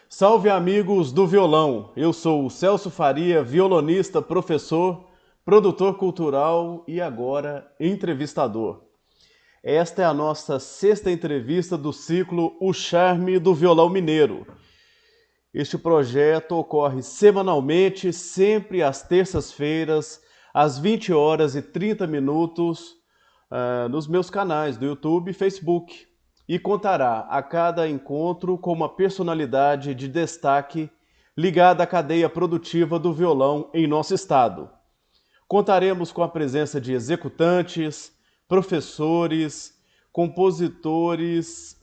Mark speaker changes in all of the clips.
Speaker 1: Salve amigos do violão! Eu sou o Celso Faria, violonista, professor, produtor cultural e agora entrevistador. Esta é a nossa sexta entrevista do ciclo O Charme do Violão Mineiro. Este projeto ocorre semanalmente, sempre às terças-feiras, às 20 horas e 30 minutos, nos meus canais do YouTube e Facebook, e contará a cada encontro com uma personalidade de destaque ligada à cadeia produtiva do violão em nosso estado. Contaremos com a presença de executantes, professores, compositores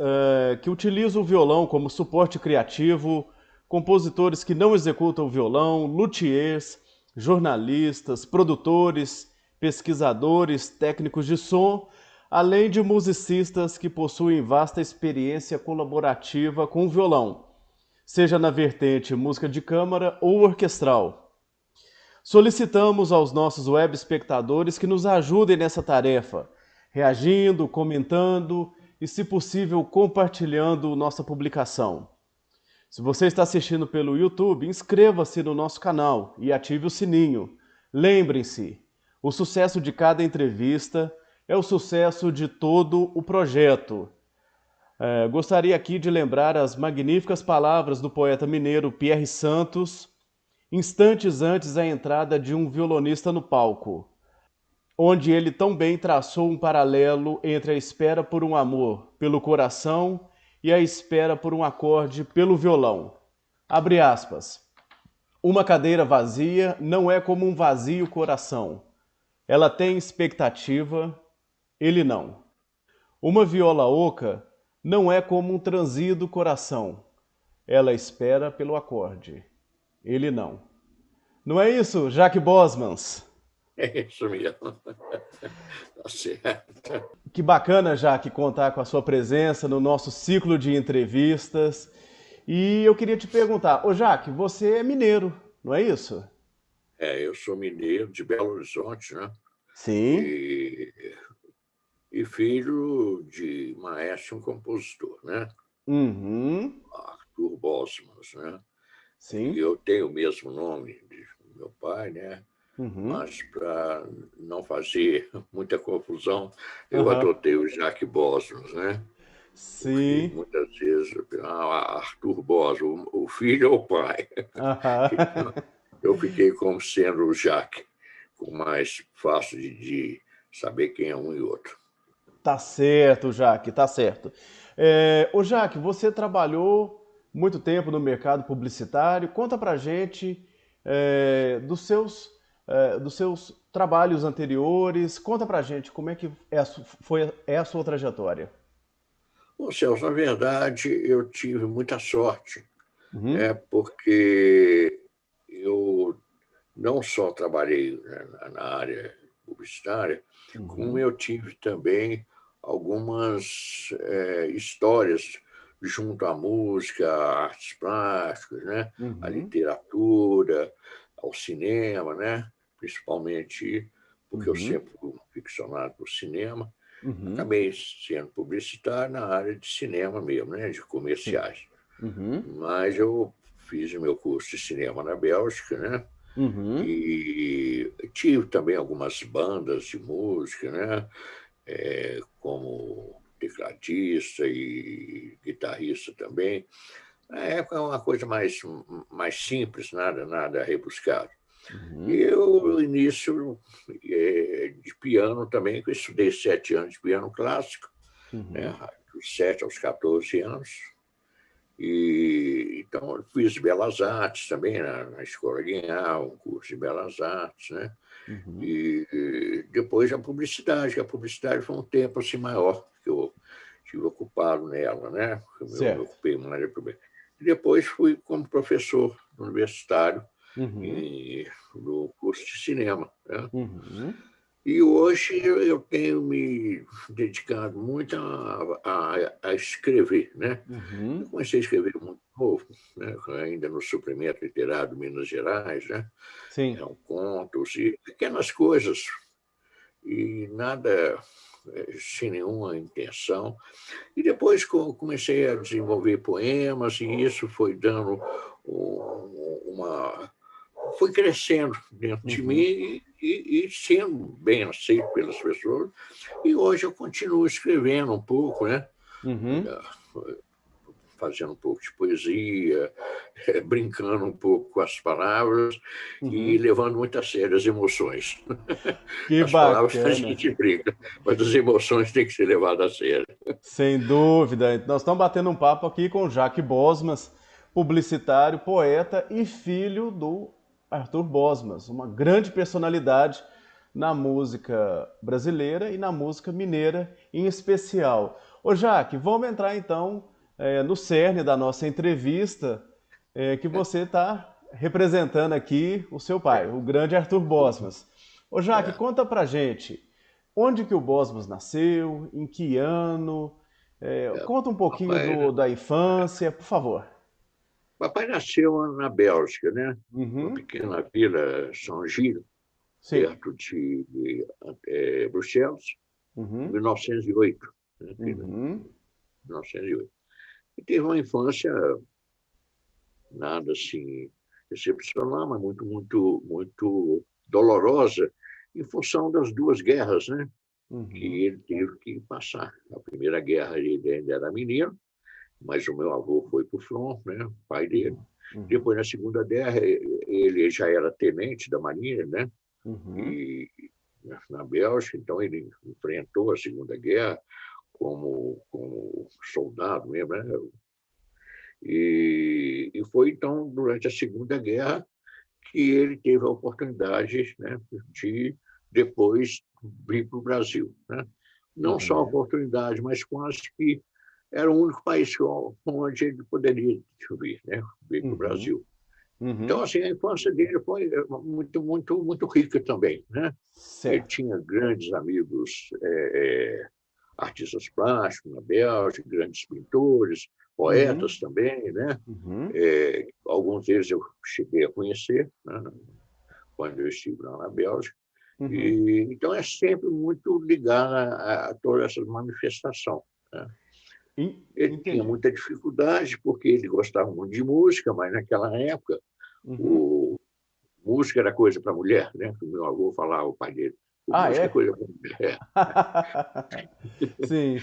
Speaker 1: que utilizam o violão como suporte criativo, compositores que não executam o violão, luthiers, jornalistas, produtores, pesquisadores, técnicos de som, além de musicistas que possuem vasta experiência colaborativa com o violão, seja na vertente música de câmara ou orquestral. Solicitamos aos nossos web espectadores que nos ajudem nessa tarefa, reagindo, comentando e, se possível, compartilhando nossa publicação. Se você está assistindo pelo YouTube, inscreva-se no nosso canal e ative o sininho. Lembrem-se, o sucesso de cada entrevista é o sucesso de todo o projeto. Gostaria aqui de lembrar as magníficas palavras do poeta mineiro Pierre Santos, instantes antes da entrada de um violonista no palco, onde ele tão bem traçou um paralelo entre a espera por um amor pelo coração e a espera por um acorde pelo violão. Abre aspas. Uma cadeira vazia não é como um vazio coração. Ela tem expectativa, ele não. Uma viola oca não é como um transido coração. Ela espera pelo acorde, ele não. Não é isso, Jaque Bosmans?
Speaker 2: É isso mesmo. Tá certo.
Speaker 1: Que bacana, Jaque, contar com a sua presença no nosso ciclo de entrevistas. E eu queria te perguntar, ô Jaque, você é mineiro, não é isso?
Speaker 2: Eu sou mineiro de Belo Horizonte, né?
Speaker 1: Sim.
Speaker 2: E, e filho de maestro e um compositor, né?
Speaker 1: Uhum.
Speaker 2: Arthur Bosmans, né? E
Speaker 1: Sim.
Speaker 2: eu tenho o mesmo nome de meu pai, né?
Speaker 1: Uhum.
Speaker 2: Mas para não fazer muita confusão, eu
Speaker 1: Aham.
Speaker 2: adotei o Jacques Bosmans, né? Porque
Speaker 1: Sim.
Speaker 2: muitas vezes, Arthur Bosmans, o filho ou o pai.
Speaker 1: Aham.
Speaker 2: Então, eu fiquei como sendo o Jacques, com mais fácil de saber quem é um e outro.
Speaker 1: Tá certo, Jaque, tá certo. Ô Jaque, você trabalhou muito tempo no mercado publicitário. Conta pra gente dos seus trabalhos anteriores. Conta pra gente como é que é a sua trajetória.
Speaker 2: Bom, Celso, na verdade, eu tive muita sorte,
Speaker 1: Uhum,
Speaker 2: porque eu não só trabalhei, né, na área publicitária, como
Speaker 1: uhum,
Speaker 2: eu tive também algumas histórias junto à música, à artes plásticas, né, à
Speaker 1: uhum,
Speaker 2: literatura, ao cinema, né, principalmente porque eu
Speaker 1: uhum,
Speaker 2: sempre fui um ficcionado por cinema.
Speaker 1: uhum.
Speaker 2: Acabei sendo publicitário na área de cinema mesmo, né, de
Speaker 1: Sim.
Speaker 2: comerciais.
Speaker 1: Uhum,
Speaker 2: Mas eu fiz o meu curso de cinema na Bélgica, né?
Speaker 1: uhum,
Speaker 2: E tive também algumas bandas de música, né? Como tecladista e guitarrista também. Na época é uma coisa mais simples, nada rebuscado.
Speaker 1: uhum,
Speaker 2: E o início de piano também, que eu estudei 7 anos de piano clássico, né?
Speaker 1: uhum,
Speaker 2: Dos 7 aos 14 anos. E então eu fiz Belas Artes também na Escola Guiar, um curso de Belas Artes, né?
Speaker 1: uhum.
Speaker 2: E depois a publicidade, que a publicidade foi um tempo assim maior que eu tive ocupado nela, né? Eu me
Speaker 1: Certo.
Speaker 2: ocupei mais e depois fui como professor universitário
Speaker 1: Uhum,
Speaker 2: no curso de cinema, né?
Speaker 1: uhum,
Speaker 2: E hoje eu tenho me dedicado muito a escrever, né? Eu
Speaker 1: uhum.
Speaker 2: comecei a escrever muito novo, né? Ainda no suplemento literário de Minas Gerais, né?
Speaker 1: Sim.
Speaker 2: Eram contos e pequenas coisas, e nada. sem nenhuma intenção. E depois comecei a desenvolver poemas, e isso foi dando uma... foi crescendo dentro de mim
Speaker 1: Uhum.
Speaker 2: e sendo bem aceito pelas pessoas. E hoje eu continuo escrevendo um pouco, né?
Speaker 1: Uhum.
Speaker 2: Fazendo um pouco de poesia, brincando um pouco com as palavras e
Speaker 1: Uhum.
Speaker 2: levando muito a sério as emoções.
Speaker 1: Que
Speaker 2: As palavras a
Speaker 1: bacana.
Speaker 2: gente brinca, mas as emoções têm que ser levadas a sério.
Speaker 1: Sem dúvida. Nós estamos batendo um papo aqui com Jaque Bosmas, publicitário, poeta e filho do Arthur Bosmas, uma grande personalidade na música brasileira e na música mineira em especial. Ô Jaque, vamos entrar então no cerne da nossa entrevista, que você está representando aqui o seu pai, o grande Arthur Bosmas. Ô Jaque,
Speaker 2: É.
Speaker 1: conta pra gente, onde que o Bosmas nasceu, em que ano? Conta um pouquinho
Speaker 2: Papai,
Speaker 1: da infância, por favor.
Speaker 2: papai nasceu na Bélgica, né? Uma
Speaker 1: Uhum,
Speaker 2: pequena vila, São Gilles,
Speaker 1: sim.
Speaker 2: perto de Bruxelas, em
Speaker 1: Uhum,
Speaker 2: 1908. Né?
Speaker 1: uhum,
Speaker 2: 1908. E teve uma infância nada assim excepcional, mas muito dolorosa, em função das duas guerras, né?
Speaker 1: uhum,
Speaker 2: Que ele teve que passar. A primeira guerra ele ainda era menino, mas o meu avô foi para o front, né? O pai dele.
Speaker 1: uhum, uhum,
Speaker 2: Depois, na Segunda Guerra, ele já era tenente da Marinha, né?
Speaker 1: uhum,
Speaker 2: E na Bélgica, então ele enfrentou a Segunda Guerra como soldado mesmo, né? E foi então durante a Segunda Guerra que ele teve a oportunidade, né, de depois vir para o Brasil, né? Não só a
Speaker 1: uhum,
Speaker 2: oportunidade, mas quase que era o único país onde ele poderia vir, né, vir para o
Speaker 1: uhum,
Speaker 2: Brasil. Então,
Speaker 1: uhum.
Speaker 2: assim, a infância dele foi muito rica também, né? Ele
Speaker 1: Certo.
Speaker 2: tinha grandes amigos artistas plásticos na Bélgica, grandes pintores,
Speaker 1: Uhum,
Speaker 2: poetas também, né?
Speaker 1: uhum,
Speaker 2: Alguns deles eu cheguei a conhecer, né? Quando eu estive lá na Bélgica.
Speaker 1: uhum.
Speaker 2: E, então, é sempre muito ligado a toda essa manifestação, né? Ele tinha
Speaker 1: Entendi.
Speaker 2: muita dificuldade, porque ele gostava muito de música, mas naquela época,
Speaker 1: Uhum.
Speaker 2: o, música era coisa para mulher, né? O meu avô falava, o pai dele,
Speaker 1: Ah,
Speaker 2: música é
Speaker 1: é?
Speaker 2: coisa para mulher.
Speaker 1: Sim.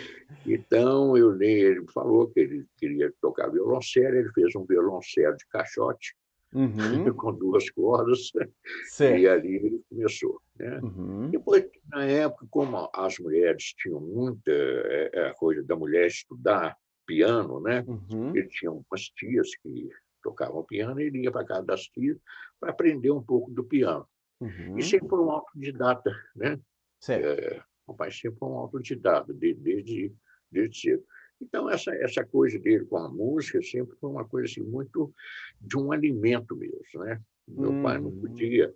Speaker 2: Então, ele falou que ele queria tocar violoncelo, ele fez um violoncelo de caixote,
Speaker 1: Uhum.
Speaker 2: com duas cordas, e
Speaker 1: Certo.
Speaker 2: ali ele começou, né?
Speaker 1: Uhum.
Speaker 2: Depois, na época, como as mulheres tinham muita coisa da mulher estudar piano, né?
Speaker 1: Uhum.
Speaker 2: Ele tinha umas tias que tocavam piano e ele ia para casa das tias para aprender um pouco do piano. E
Speaker 1: Uhum.
Speaker 2: sempre foi um autodidata, né?
Speaker 1: Certo.
Speaker 2: O pai sempre foi um autodidata, desde cedo. Então, essa coisa dele com a música sempre foi uma coisa assim, muito de um alimento mesmo, né? Meu pai não
Speaker 1: Uhum.
Speaker 2: podia...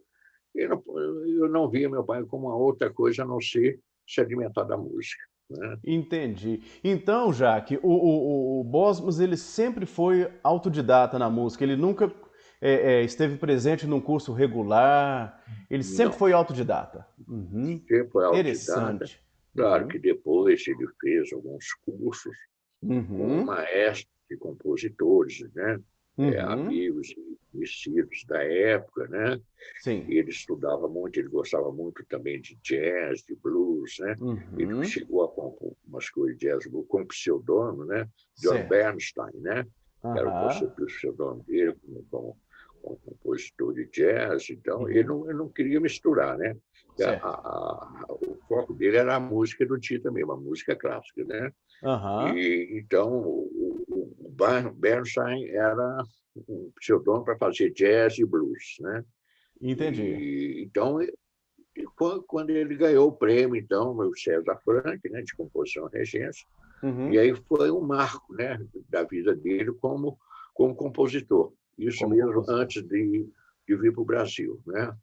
Speaker 2: Eu não via meu pai como uma outra coisa a não ser se alimentar da música, né?
Speaker 1: Entendi. Então, Jaque, o Bosmos ele sempre foi autodidata na música, ele nunca esteve presente num curso regular, ele sempre
Speaker 2: Não,
Speaker 1: foi autodidata. Uhum.
Speaker 2: sempre foi autodidata.
Speaker 1: Interessante.
Speaker 2: Claro
Speaker 1: Uhum.
Speaker 2: que depois ele fez alguns cursos com
Speaker 1: Uhum.
Speaker 2: maestros e compositores, né?
Speaker 1: Uhum.
Speaker 2: Amigos e conhecidos da época, né?
Speaker 1: Sim.
Speaker 2: Ele estudava muito, ele gostava muito também de jazz, de blues, né? Ele
Speaker 1: Uhum.
Speaker 2: chegou a compor umas coisas de jazz com pseudônimo, né? John
Speaker 1: Certo.
Speaker 2: Bernstein, né? Era o
Speaker 1: Aham.
Speaker 2: pseudônimo dele como compositor de jazz. Então, ele
Speaker 1: Uhum.
Speaker 2: não, ele não queria misturar, né?
Speaker 1: Certo.
Speaker 2: O foco dele era a música do dia também, uma música clássica, né?
Speaker 1: Aham.
Speaker 2: E então o Bernstein era um pseudônimo para fazer jazz e blues, né?
Speaker 1: Entendi.
Speaker 2: E então, quando ele ganhou o prêmio, então, o César Franck, né, de composição e regência, e
Speaker 1: Uhum.
Speaker 2: aí foi um marco, né, da vida dele como compositor. Isso
Speaker 1: Como
Speaker 2: mesmo
Speaker 1: compositor.
Speaker 2: antes de vir para o Brasil, né?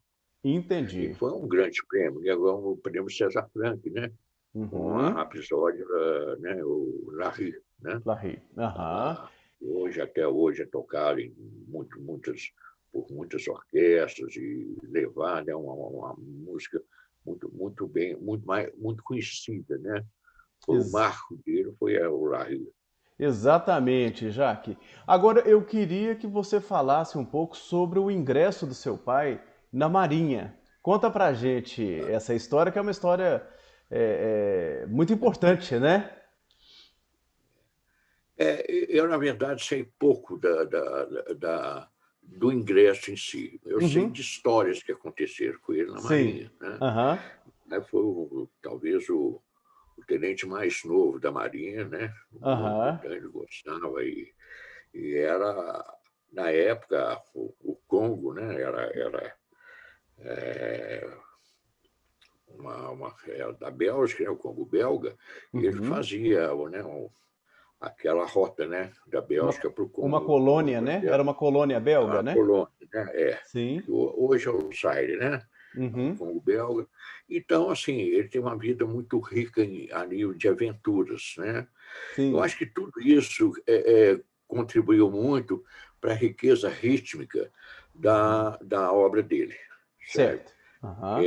Speaker 2: E
Speaker 1: Entendi.
Speaker 2: foi um grande prêmio, ganhou o prêmio César Franck, né? Com a
Speaker 1: Uhum.
Speaker 2: episódio, né, o Larry, né?
Speaker 1: Larry. Aham.
Speaker 2: Até hoje é tocado por muitas orquestras e levar, né, uma música muito bem, muito conhecida, né? Foi o
Speaker 1: Ex-
Speaker 2: marco dele, foi o Larry.
Speaker 1: Exatamente, Jaque. Agora eu queria que você falasse um pouco sobre o ingresso do seu pai na Marinha. Conta pra gente essa história, que é uma história muito importante, né?
Speaker 2: Eu, na verdade, sei pouco do ingresso em si. Eu sei
Speaker 1: Uhum.
Speaker 2: de histórias que aconteceram com ele na
Speaker 1: Sim.
Speaker 2: Marinha, né?
Speaker 1: Aham.
Speaker 2: Foi talvez o tenente mais novo da Marinha, né?
Speaker 1: Aham.
Speaker 2: Então ele gostava e era, na época, o Congo, né? Era era da Bélgica, né? O Congo belga, e ele
Speaker 1: Uhum.
Speaker 2: fazia, né? Aquela rota, né? Da
Speaker 1: Uma,
Speaker 2: Bélgica para o
Speaker 1: uma
Speaker 2: Congo, da
Speaker 1: colônia, né? Era
Speaker 2: Inglaterra,
Speaker 1: uma colônia belga,
Speaker 2: a
Speaker 1: né?
Speaker 2: Polônia, né?
Speaker 1: Sim.
Speaker 2: Que hoje é o Zaire, né? O
Speaker 1: Uhum.
Speaker 2: Congo belga. Então, assim, ele tem uma vida muito rica a nível de aventuras, né? Eu
Speaker 1: Sim.
Speaker 2: acho que tudo isso contribuiu muito para a riqueza rítmica
Speaker 1: Uhum.
Speaker 2: da obra dele, certo?
Speaker 1: Certo. Aham.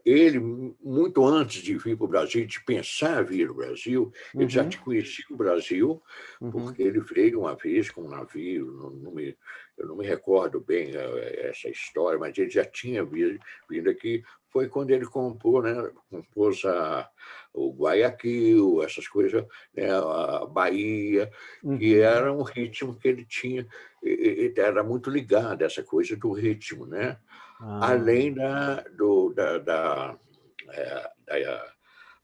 Speaker 2: Ele, muito antes de vir para o Brasil, de pensar em vir ao Brasil, ele já
Speaker 1: Uhum.
Speaker 2: te conhecia o Brasil,
Speaker 1: Uhum.
Speaker 2: porque ele veio uma vez com um navio, eu não me recordo bem essa história, mas ele já tinha vindo aqui. Foi quando ele compôs o Guayaquil, essas coisas, né, a Bahia, que
Speaker 1: Uhum.
Speaker 2: era um ritmo que ele tinha, era muito ligado a essa coisa do ritmo, né?
Speaker 1: Ah.
Speaker 2: Além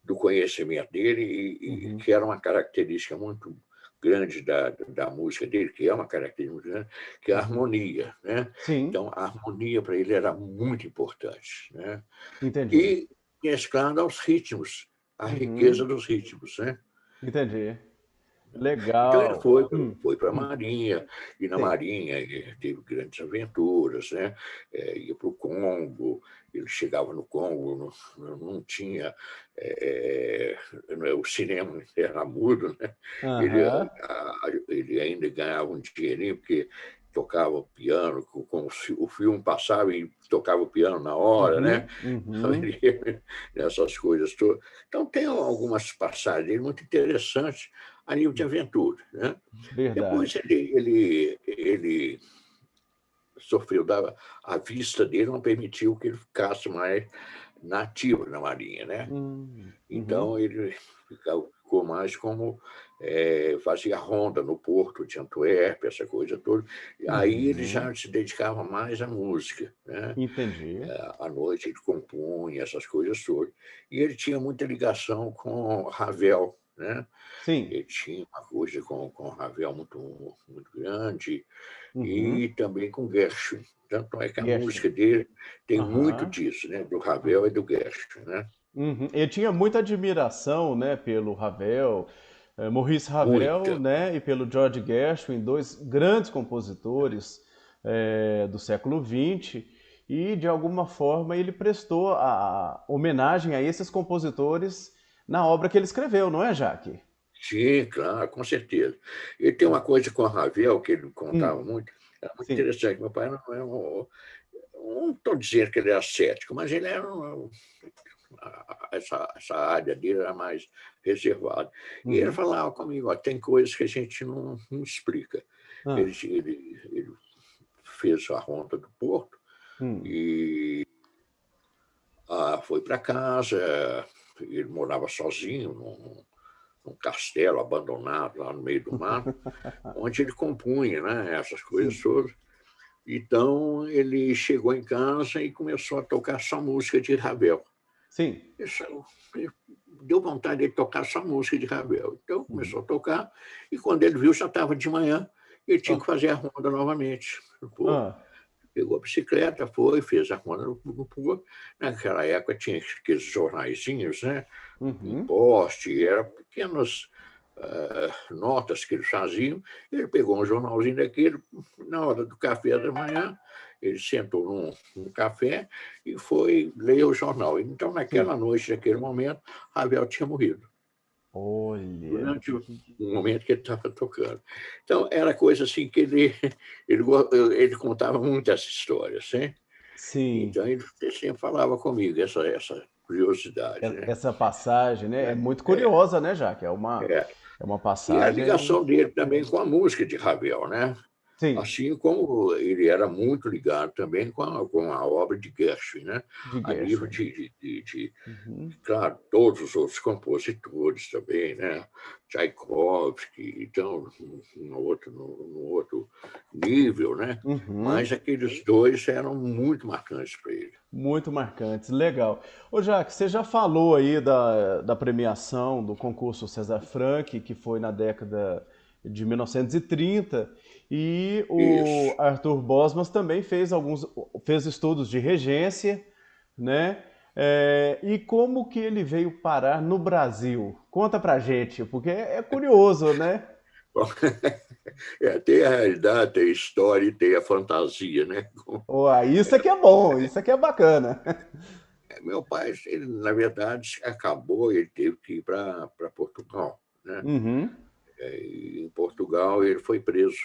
Speaker 2: do conhecimento dele,
Speaker 1: Uhum.
Speaker 2: que era uma característica muito grande da música dele, que é uma característica muito grande, que é a
Speaker 1: Uhum.
Speaker 2: harmonia. Né?
Speaker 1: Sim.
Speaker 2: Então, a harmonia para ele era muito importante. Né?
Speaker 1: Entendi.
Speaker 2: E mesclando aos ritmos, a riqueza
Speaker 1: Uhum.
Speaker 2: dos ritmos. Né?
Speaker 1: Entendi.
Speaker 2: Então ele
Speaker 1: Legal.
Speaker 2: foi para a Marinha, e na
Speaker 1: Sim.
Speaker 2: Marinha ele teve grandes aventuras, né? Ia para o Congo, ele chegava no Congo, não tinha. O cinema era mudo, né? Ele,
Speaker 1: Aham.
Speaker 2: ele ainda ganhava um dinheirinho, porque tocava piano, o filme passava e tocava o piano na hora, né?
Speaker 1: Uhum.
Speaker 2: Então,
Speaker 1: Uhum.
Speaker 2: ele, essas coisas todas. Então, tem algumas passagens dele muito interessantes a nível de aventura. Né? Depois
Speaker 1: Verdade.
Speaker 2: ele sofreu, a vista dele não permitiu que ele ficasse mais nativo na Marinha. Né?
Speaker 1: Uhum.
Speaker 2: Então, ele ficou mais como fazia ronda no porto de Antuérpia, essa coisa toda. Aí ele
Speaker 1: Uhum.
Speaker 2: já se dedicava mais à música. Né?
Speaker 1: Entendi.
Speaker 2: À noite ele compunha essas coisas todas. E ele tinha muita ligação com Ravel. Né?
Speaker 1: Sim.
Speaker 2: Ele tinha uma coisa com Ravel muito grande,
Speaker 1: Uhum.
Speaker 2: e também com Gershwin. Tanto é que a
Speaker 1: Gershwin.
Speaker 2: música dele tem muito
Speaker 1: Aham.
Speaker 2: disso, né? Do Ravel e do Gershwin. Né?
Speaker 1: Uhum. Eu tinha muita admiração, né, pelo Ravel, Maurice Ravel,
Speaker 2: Muita.
Speaker 1: né, e pelo George Gershwin, dois grandes compositores do século XX, e de alguma forma ele prestou a homenagem a esses compositores na obra que ele escreveu, não é, Jaque?
Speaker 2: Sim, claro, com certeza. E tem uma coisa com a Ravel que ele contava
Speaker 1: Hum,
Speaker 2: muito, era muito
Speaker 1: sim.
Speaker 2: interessante. Meu pai não é não estou dizendo que ele era cético, mas ele era essa área dele era mais reservada. E ele
Speaker 1: Uhum.
Speaker 2: falava comigo, ó, tem coisas que a gente não explica.
Speaker 1: Ah,
Speaker 2: Ele fez a ronda do Porto
Speaker 1: hum.
Speaker 2: e foi para casa. Ele morava sozinho num castelo abandonado lá no meio do mato, onde ele compunha, né, essas coisas
Speaker 1: Sim.
Speaker 2: todas. Então, ele chegou em casa e começou a tocar só música de Ravel.
Speaker 1: Sim.
Speaker 2: Isso deu vontade de tocar só música de Ravel. Então,
Speaker 1: Uhum.
Speaker 2: começou a tocar, e quando ele viu, já estava de manhã, e ele tinha que
Speaker 1: Ah,
Speaker 2: fazer a ronda novamente. Pô,
Speaker 1: ah.
Speaker 2: pegou a bicicleta, foi, fez a ronda no Porto. Naquela época tinha aqueles jornaizinhos, né? Em
Speaker 1: Uhum.
Speaker 2: poste, eram pequenas notas que eles faziam. Ele pegou um jornalzinho daquele, na hora do café da manhã, ele sentou num café e foi ler o jornal. Então,
Speaker 1: Sim.
Speaker 2: naquela noite, naquele momento, Ravel tinha morrido,
Speaker 1: Olha.
Speaker 2: durante o momento que ele estava tocando. Então, era coisa assim que ele, ele contava muitas histórias, né?
Speaker 1: Sim.
Speaker 2: Então, ele sempre falava comigo, curiosidade, né?
Speaker 1: Essa passagem, né, é muito
Speaker 2: É,
Speaker 1: curiosa, né, Jaque?
Speaker 2: é.
Speaker 1: É uma
Speaker 2: E a
Speaker 1: passagem.
Speaker 2: ligação dele também com a música de Ravel, né?
Speaker 1: Sim,
Speaker 2: Assim como ele era muito ligado também com a obra de Gershwin, né?
Speaker 1: de
Speaker 2: A nível
Speaker 1: Gershwin. Uhum.
Speaker 2: claro, todos os outros compositores também, né? Tchaikovsky, então, no outro nível, né?
Speaker 1: Uhum.
Speaker 2: Mas aqueles dois eram muito marcantes para ele.
Speaker 1: Muito marcantes, legal. Ô Jaque, você já falou aí da premiação do concurso César Franck, que foi na década de 1930, e o
Speaker 2: Isso.
Speaker 1: Arthur Bosmas também fez estudos de regência, né? E como que ele veio parar no Brasil? Conta pra gente, porque é curioso, né?
Speaker 2: Bom, tem a realidade, tem a história e tem a fantasia, né?
Speaker 1: Ó, isso aqui é bom, isso aqui é bacana.
Speaker 2: Meu pai, ele, na verdade, acabou, ele teve que ir para Portugal, né?
Speaker 1: Uhum.
Speaker 2: E em Portugal ele foi preso.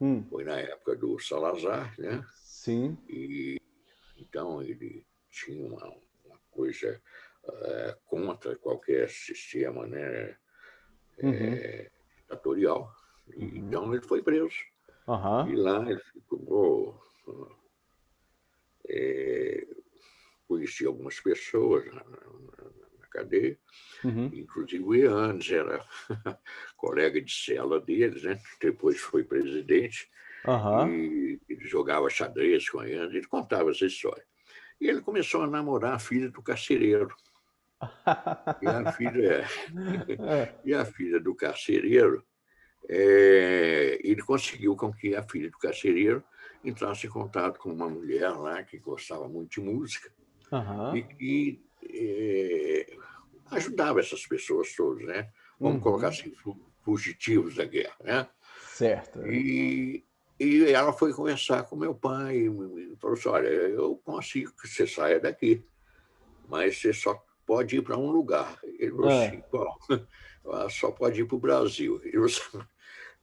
Speaker 1: Hum.
Speaker 2: Foi na época do Salazar, né?
Speaker 1: Sim.
Speaker 2: Então ele tinha uma coisa contra qualquer sistema, né,
Speaker 1: Uhum.
Speaker 2: ditatorial.
Speaker 1: Uhum.
Speaker 2: Então ele foi preso. E
Speaker 1: Aham.
Speaker 2: lá ele ficou. É, conheci algumas pessoas na cadeia,
Speaker 1: Uhum.
Speaker 2: inclusive o Eanes era colega de cela deles, né? Depois foi presidente
Speaker 1: Aham.
Speaker 2: e ele jogava xadrez com o Eanes, ele contava essa história. E ele começou a namorar a filha do carcereiro. E a filha,
Speaker 1: É.
Speaker 2: e a filha do carcereiro, ele conseguiu com que a filha do carcereiro entrasse em contato com uma mulher lá que gostava muito de música
Speaker 1: Aham.
Speaker 2: e que ajudava essas pessoas todas, né? Vamos colocar
Speaker 1: Uhum.
Speaker 2: assim, fugitivos da guerra, né?
Speaker 1: Certo.
Speaker 2: E, e ela foi conversar com meu pai e falou assim, olha, eu consigo que você saia daqui, mas você só pode ir para um lugar. Ele falou assim,
Speaker 1: Ah.
Speaker 2: qual? Só pode ir para o Brasil. Ele falou assim,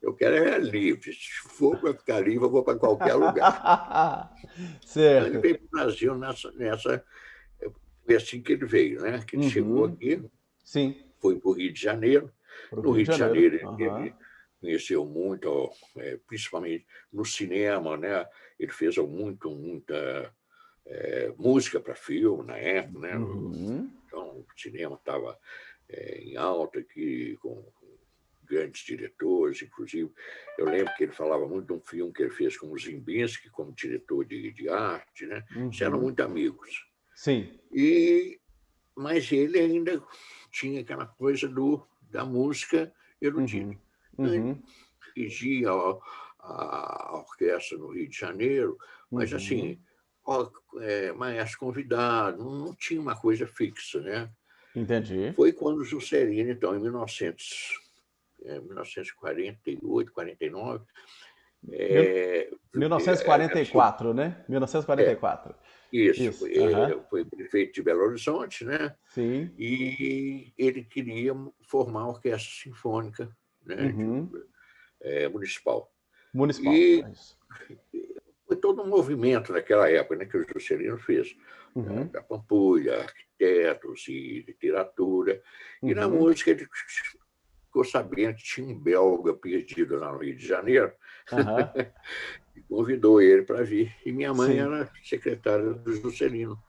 Speaker 2: eu quero é livre. Se for para ficar livre, eu vou para qualquer lugar. Então ele
Speaker 1: Certo.
Speaker 2: veio para o Brasil foi assim que ele veio, né? Que ele chegou
Speaker 1: Uhum.
Speaker 2: aqui,
Speaker 1: Sim.
Speaker 2: foi para o Rio de Janeiro.
Speaker 1: Pro
Speaker 2: No
Speaker 1: Rio de
Speaker 2: Rio de
Speaker 1: Janeiro.
Speaker 2: Janeiro
Speaker 1: Aham.
Speaker 2: ele conheceu muito, principalmente no cinema, né? Ele fez muita música para filme na época, né?
Speaker 1: Uhum.
Speaker 2: Então o cinema estava em alta aqui com grandes diretores, inclusive eu lembro que ele falava muito de um filme que ele fez com o Zimbinski como diretor de arte, né? Eles eram
Speaker 1: Uhum.
Speaker 2: muito amigos.
Speaker 1: Sim.
Speaker 2: E mas ele ainda tinha aquela coisa da música erudita.
Speaker 1: Uhum.
Speaker 2: Então, ele
Speaker 1: Uhum.
Speaker 2: dirigia a orquestra no Rio de Janeiro, mas assim,
Speaker 1: Uhum.
Speaker 2: maestro convidado, não tinha uma coisa fixa, né?
Speaker 1: Entendi.
Speaker 2: Foi quando o Juscelino, então, em 1948, 49,
Speaker 1: Mil-
Speaker 2: é, assumiu
Speaker 1: 1944, né? 1944.
Speaker 2: isso,
Speaker 1: Isso. Aham.
Speaker 2: foi prefeito de Belo Horizonte, né?
Speaker 1: Sim.
Speaker 2: E ele queria formar a orquestra sinfônica, né,
Speaker 1: Uhum.
Speaker 2: municipal.
Speaker 1: Municipal.
Speaker 2: E
Speaker 1: É isso.
Speaker 2: foi todo um movimento naquela época, né, que o Juscelino fez,
Speaker 1: Uhum.
Speaker 2: da Pampulha, arquitetos e literatura. E na
Speaker 1: Uhum.
Speaker 2: música ele ficou sabendo que tinha um belga perdido lá no Rio de Janeiro
Speaker 1: Aham.
Speaker 2: e convidou ele para vir. E minha mãe
Speaker 1: Sim.
Speaker 2: era secretária do Juscelino.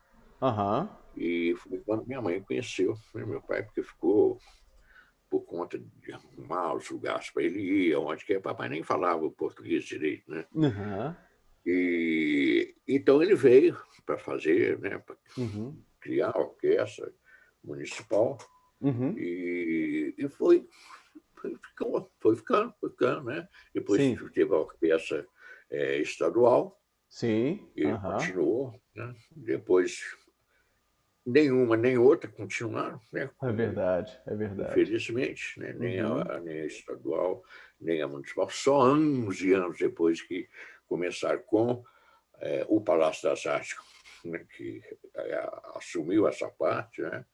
Speaker 1: Aham.
Speaker 2: E foi quando minha mãe conheceu, né, meu pai, porque ficou por conta de arrumar os lugares para ele ir, onde que papai nem falava o português direito, né?
Speaker 1: Aham.
Speaker 2: E então ele veio para fazer, né, para
Speaker 1: Uhum.
Speaker 2: criar a orquestra municipal
Speaker 1: Uhum.
Speaker 2: e foi ficando, né? Depois
Speaker 1: Sim.
Speaker 2: teve a orquestra estadual,
Speaker 1: Sim.
Speaker 2: ele
Speaker 1: Aham.
Speaker 2: continuou, né? Depois nenhuma nem outra continuaram, né?
Speaker 1: É
Speaker 2: Como
Speaker 1: verdade. É verdade.
Speaker 2: infelizmente, né?
Speaker 1: Uhum.
Speaker 2: Nem a estadual, nem a municipal, só anos e anos depois que começaram com o Palácio das Artes, né, que assumiu essa parte, né,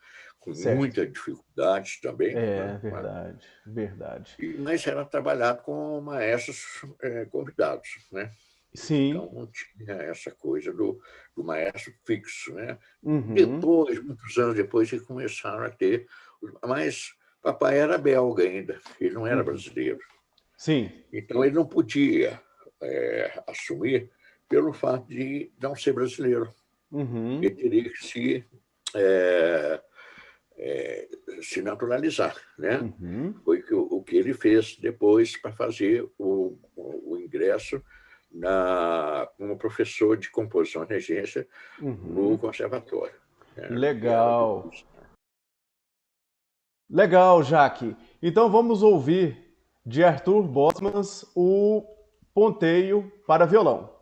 Speaker 2: com
Speaker 1: Certo.
Speaker 2: muita dificuldade também,
Speaker 1: É
Speaker 2: né,
Speaker 1: verdade. Verdade.
Speaker 2: mas era trabalhado com maestros convidados. Né?
Speaker 1: Sim.
Speaker 2: Então, não tinha essa coisa do maestro fixo, né?
Speaker 1: Uhum.
Speaker 2: Depois, muitos anos depois, que começaram a ter. Mas papai era belga ainda, ele não era
Speaker 1: Uhum.
Speaker 2: brasileiro.
Speaker 1: Sim.
Speaker 2: Então, ele não podia assumir pelo fato de não ser brasileiro.
Speaker 1: Uhum.
Speaker 2: Ele teria que é, se naturalizar, né?
Speaker 1: Uhum.
Speaker 2: Foi o que ele fez depois para fazer o ingresso como professor de composição e regência no
Speaker 1: Uhum.
Speaker 2: conservatório, né? Que era do
Speaker 1: Legal. Legal, Jaque. Então vamos ouvir de Arthur Bosmans o Ponteio para violão.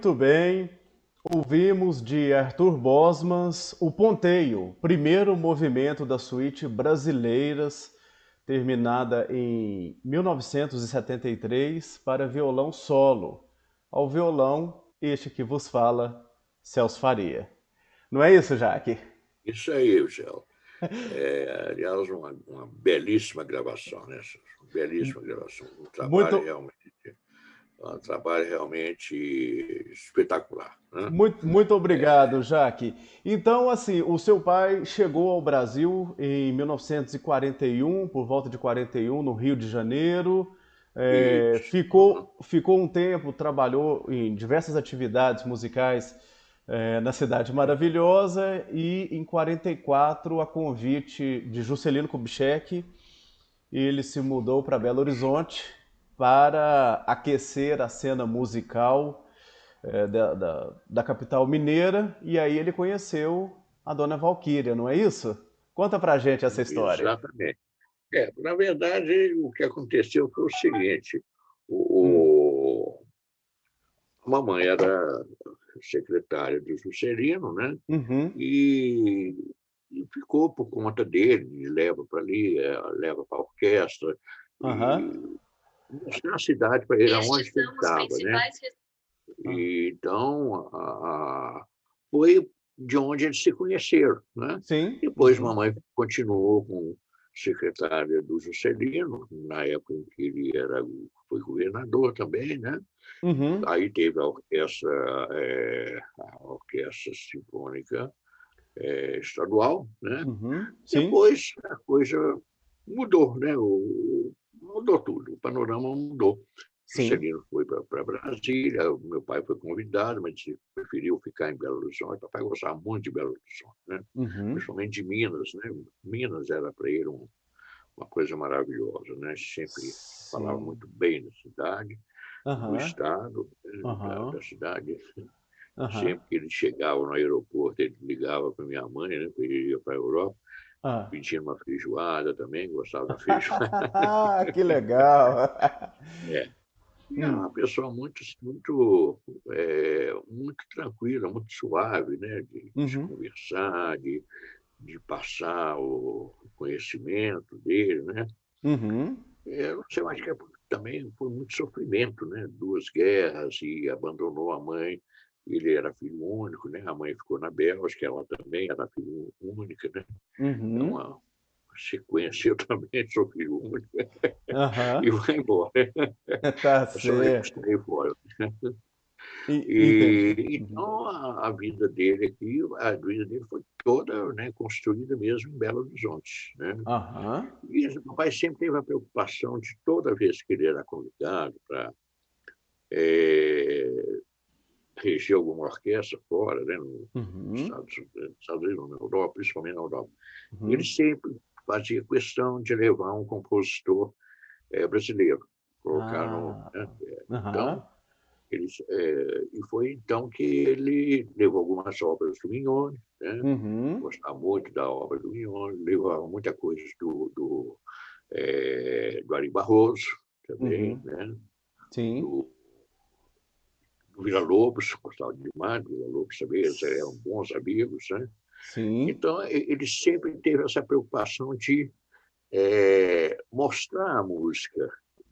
Speaker 1: Muito bem. Ouvimos de Arthur Bosmans o Ponteio, primeiro movimento da suíte Brasileiras, terminada em 1973 para violão solo. Ao violão, este que vos fala, Celso Faria. Não é isso, Jaque?
Speaker 2: Isso aí, Gel. Aliás, uma belíssima gravação, né? Belíssima gravação.
Speaker 1: Muito,
Speaker 2: Um trabalho realmente espetacular, né?
Speaker 1: muito obrigado, Jaque. Então, assim, o seu pai chegou ao Brasil em 1941, por volta de 41, no Rio de Janeiro.
Speaker 2: Isso.
Speaker 1: Ficou um tempo, trabalhou em diversas atividades musicais na Cidade Maravilhosa, e em 44, a convite de Juscelino Kubitschek, ele se mudou para Belo Horizonte para aquecer a cena musical da capital mineira, e aí ele conheceu a Dona Valquíria, não é isso? Conta pra gente essa história.
Speaker 2: Exatamente. Na verdade, o que aconteceu foi o seguinte:
Speaker 1: Hum.
Speaker 2: o, a mamãe era secretária do Juscelino, né?
Speaker 1: Uhum.
Speaker 2: E, e ficou por conta dele, leva para ali, leva para a orquestra,
Speaker 1: Aham.
Speaker 2: e mostrar a cidade para ele aonde que ele estava, né?
Speaker 1: Ah,
Speaker 2: E, então, foi de onde eles se conheceram, né?
Speaker 1: sim.
Speaker 2: Depois,
Speaker 1: Uhum.
Speaker 2: mamãe continuou com secretária do Juscelino, na época em que ele foi governador também, né?
Speaker 1: Uhum.
Speaker 2: Aí teve a orquestra sinfônica estadual, né?
Speaker 1: Uhum. Sim.
Speaker 2: Depois a coisa mudou, né? Mudou tudo, o panorama mudou.
Speaker 1: Sim.
Speaker 2: Juscelino foi para Brasília, o meu pai foi convidado, mas preferiu ficar em Belo Horizonte. O papai gostava muito de Belo Horizonte, né?
Speaker 1: Uhum.
Speaker 2: Principalmente de Minas, né? Minas era para ele uma coisa maravilhosa, né? Sempre falava
Speaker 1: Sim.
Speaker 2: muito bem da cidade, do
Speaker 1: Aham.
Speaker 2: estado,
Speaker 1: Aham.
Speaker 2: da cidade.
Speaker 1: Aham.
Speaker 2: Sempre que ele chegava no aeroporto, ele ligava para minha mãe, né? Porque ele ia para a Europa,
Speaker 1: Ah.
Speaker 2: pedindo uma feijoada também, gostava da feijoada.
Speaker 1: Que legal.
Speaker 2: É. E era
Speaker 1: Hum.
Speaker 2: uma pessoa muito tranquila, muito suave, né? De se
Speaker 1: Uhum.
Speaker 2: conversar, de passar o conhecimento dele, né?
Speaker 1: Uhum.
Speaker 2: Eu não sei, acho que também foi muito sofrimento, né? 2 guerras, e abandonou a mãe. Ele era filho único, né? A mãe ficou na Bélgica, ela também era filho única, né? Então,
Speaker 1: Uhum.
Speaker 2: a sequência, eu também sou filho único, e
Speaker 1: Aham.
Speaker 2: vai embora.
Speaker 1: Tá
Speaker 2: Só eu que
Speaker 1: certo.
Speaker 2: estarei fora.
Speaker 1: Entendi. Uhum.
Speaker 2: Então, a vida dele aqui, a vida dele foi toda, né, construída mesmo em Belo Horizonte, né?
Speaker 1: Aham.
Speaker 2: E o papai sempre teve a preocupação de, toda vez que ele era convidado para reger alguma orquestra fora, né, nos
Speaker 1: Uhum.
Speaker 2: Estados Unidos, na Europa, principalmente na Europa, ele
Speaker 1: Uhum.
Speaker 2: sempre fazia questão de levar um compositor brasileiro, colocar no,
Speaker 1: Ah.
Speaker 2: né?
Speaker 1: Aham.
Speaker 2: Então, e foi então que ele levou algumas obras do Mignone, né?
Speaker 1: Uhum.
Speaker 2: Gostava muito da obra do Mignone, levava muita coisa do Ari Barroso também,
Speaker 1: Uhum.
Speaker 2: né?
Speaker 1: Sim.
Speaker 2: do, do Villa-Lobos, gostava demais do Villa-Lobos também, eles eram bons amigos, né?
Speaker 1: Sim.
Speaker 2: Então, ele sempre teve essa preocupação de mostrar a música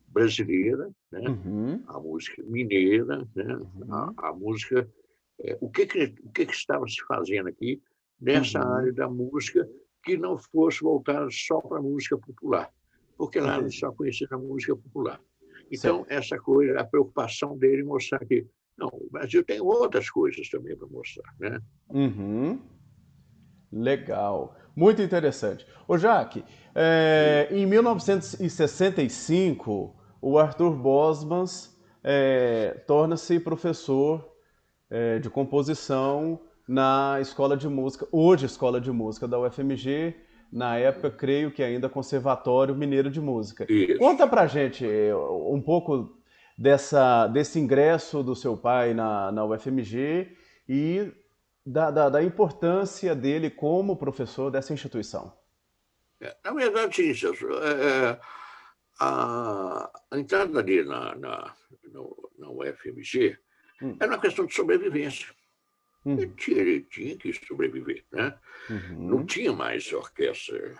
Speaker 2: brasileira, né?
Speaker 1: Uhum.
Speaker 2: A música mineira, né?
Speaker 1: Uhum.
Speaker 2: A música, o que estava se fazendo aqui nessa área
Speaker 1: Uhum.
Speaker 2: da música, que não fosse voltada só para a música popular, porque lá eles
Speaker 1: Entendi.
Speaker 2: só conheciam a música popular. Então,
Speaker 1: Certo.
Speaker 2: essa coisa, a preocupação dele mostrar que, não, o Brasil tem outras coisas também para mostrar, né?
Speaker 1: Uhum. Legal. Muito interessante. Ô, Jaque, em 1965, o Arthur Bosmans torna-se professor de composição na Escola de Música, hoje Escola de Música da UFMG, na época, creio que ainda Conservatório Mineiro de Música. Conta
Speaker 2: Isso.
Speaker 1: pra gente um pouco desse ingresso do seu pai na UFMG e da importância dele como professor dessa instituição.
Speaker 2: Na verdade, isso. A entrada ali na UFMG
Speaker 1: Hum.
Speaker 2: era uma questão de sobrevivência.
Speaker 1: Uhum.
Speaker 2: Ele tinha que sobreviver, né? Não
Speaker 1: Uhum.
Speaker 2: tinha mais orquestra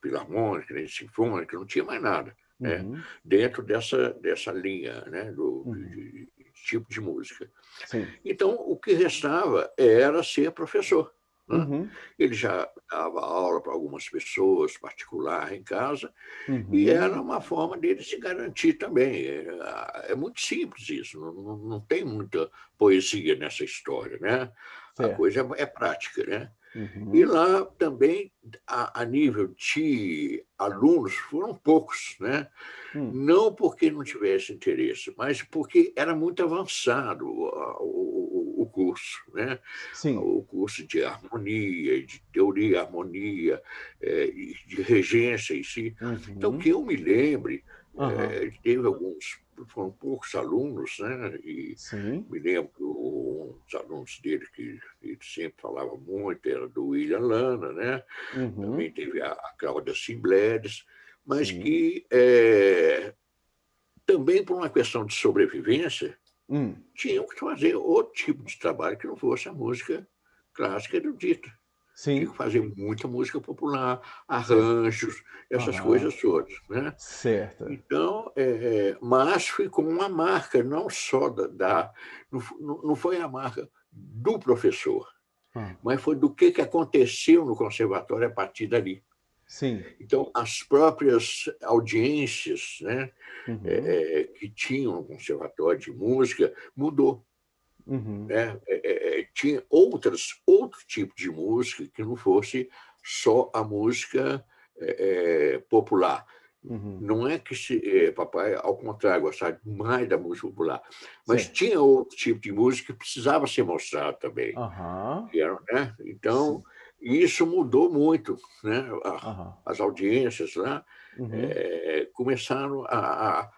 Speaker 2: filarmônica, nem sinfônica, não tinha mais nada, né?
Speaker 1: Uhum.
Speaker 2: Dentro dessa linha, né?
Speaker 1: Uhum.
Speaker 2: De tipo de música.
Speaker 1: Sim.
Speaker 2: Então, o que restava era ser professor, né?
Speaker 1: Uhum.
Speaker 2: Ele já dava aula para algumas pessoas, particular, em casa, e era
Speaker 1: Uhum.
Speaker 2: uma forma dele se garantir também. É muito simples isso, não tem muita poesia nessa história, né? A
Speaker 1: Certo.
Speaker 2: coisa é prática, né? E
Speaker 1: Uhum.
Speaker 2: lá também, a nível de alunos, foram poucos, né?
Speaker 1: Hum.
Speaker 2: Não porque não tivesse interesse, mas porque era muito avançado o curso. curso, né?
Speaker 1: Sim.
Speaker 2: O curso de harmonia, de teoria, harmonia, e de regência em si. Então,
Speaker 1: Uhum.
Speaker 2: que eu me lembre,
Speaker 1: Aham.
Speaker 2: ele teve alguns, foram poucos alunos, né? E
Speaker 1: Sim.
Speaker 2: me lembro que um dos alunos dele que ele sempre falava muito era do William Lana, né? Também
Speaker 1: Uhum.
Speaker 2: teve a Cláudia Simbledes, mas
Speaker 1: Sim.
Speaker 2: que também por uma questão de sobrevivência
Speaker 1: Hum.
Speaker 2: tinham que fazer outro tipo de trabalho que não fosse a música clássica erudita. Tinha que
Speaker 1: Sim.
Speaker 2: fazer muita música popular,
Speaker 1: Certo.
Speaker 2: arranjos, essas
Speaker 1: Aham.
Speaker 2: coisas todas, né?
Speaker 1: Certo.
Speaker 2: Então, mas ficou uma marca não só não foi a marca do professor,
Speaker 1: Hã.
Speaker 2: mas foi do que aconteceu no conservatório a partir dali.
Speaker 1: Sim.
Speaker 2: Então, as próprias audiências, né,
Speaker 1: Uhum.
Speaker 2: que tinham no conservatório de música mudou,
Speaker 1: Uhum.
Speaker 2: né? Tinha outro tipo de música que não fosse só a música popular.
Speaker 1: Uhum.
Speaker 2: Não é que papai, ao contrário, gostava mais da música popular, mas
Speaker 1: Certo.
Speaker 2: tinha outro tipo de música que precisava ser mostrado também.
Speaker 1: Aham.
Speaker 2: Que eram, né? Então,
Speaker 1: Sim.
Speaker 2: isso mudou muito, né?
Speaker 1: Aham.
Speaker 2: As audiências lá
Speaker 1: Uhum.
Speaker 2: começaram a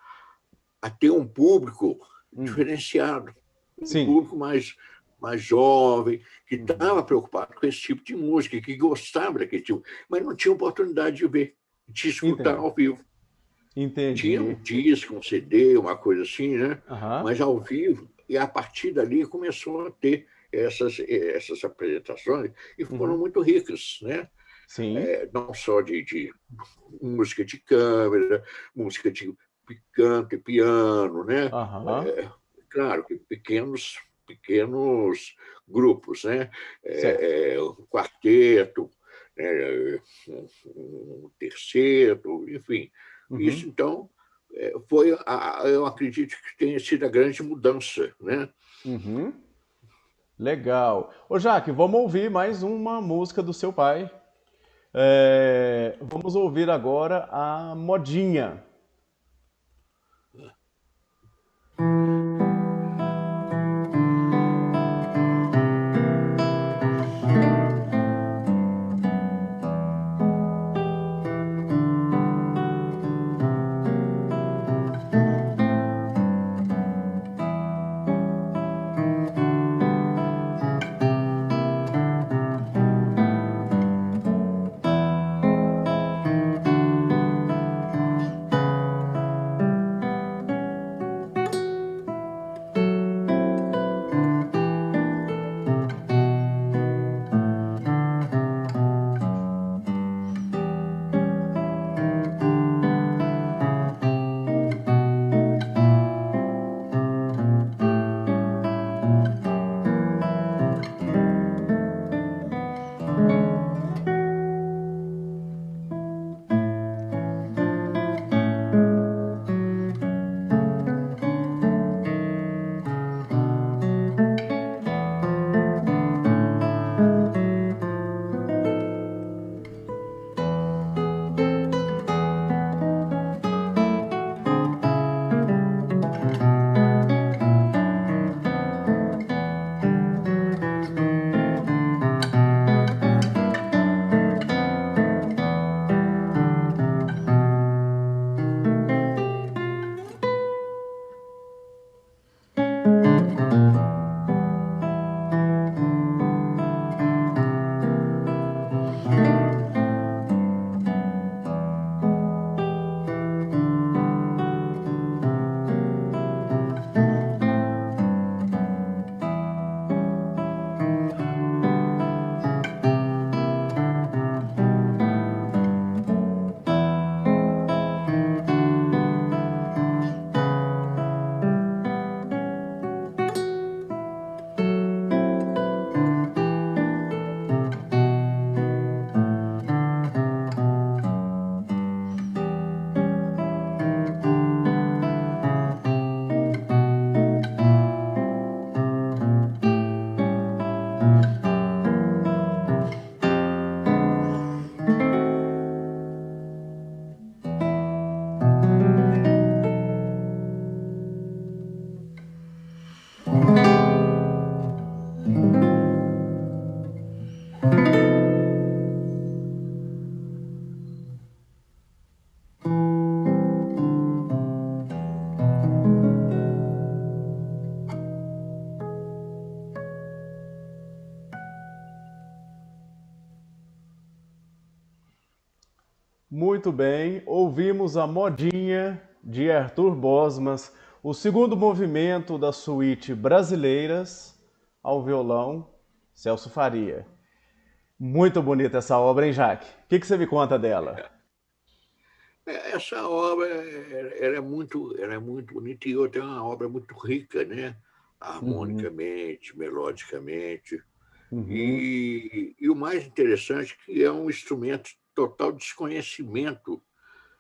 Speaker 2: ter um público
Speaker 1: Hum.
Speaker 2: diferenciado, um
Speaker 1: Sim.
Speaker 2: público mais jovem, que estava
Speaker 1: Uhum.
Speaker 2: preocupado com esse tipo de música, que gostava daquele tipo, mas não tinha oportunidade de ver, de escutar
Speaker 1: Entendi.
Speaker 2: ao vivo. Tinha um
Speaker 1: Entendi.
Speaker 2: disco, um CD, uma coisa assim, né?
Speaker 1: Aham.
Speaker 2: Mas ao vivo, e a partir dali começou a ter essas apresentações, e foram
Speaker 1: Uhum.
Speaker 2: muito ricas, né?
Speaker 1: Sim.
Speaker 2: Não só de música de câmera, música de canto e piano, né?
Speaker 1: Aham.
Speaker 2: É, claro que pequenos grupos, né?
Speaker 1: Certo.
Speaker 2: Um quarteto, né? Um terceiro, enfim. Isso,
Speaker 1: Uhum.
Speaker 2: então, foi, eu acredito que tenha sido a grande mudança, né?
Speaker 1: Uhum. Legal. Ô, Jaque, vamos ouvir mais uma música do seu pai. Vamos ouvir agora a Modinha. Muito bem, ouvimos a modinha de Arthur Bosmas, o segundo movimento da suíte Brasileiras ao violão, Celso Faria. Muito bonita essa obra, hein, Jaque? O que você me conta dela?
Speaker 2: Essa obra ela é muito bonita e outra é uma obra muito rica, né?
Speaker 1: Uhum,
Speaker 2: Harmonicamente, melodicamente.
Speaker 1: uhum,
Speaker 2: E o mais interessante é que é um instrumento total desconhecimento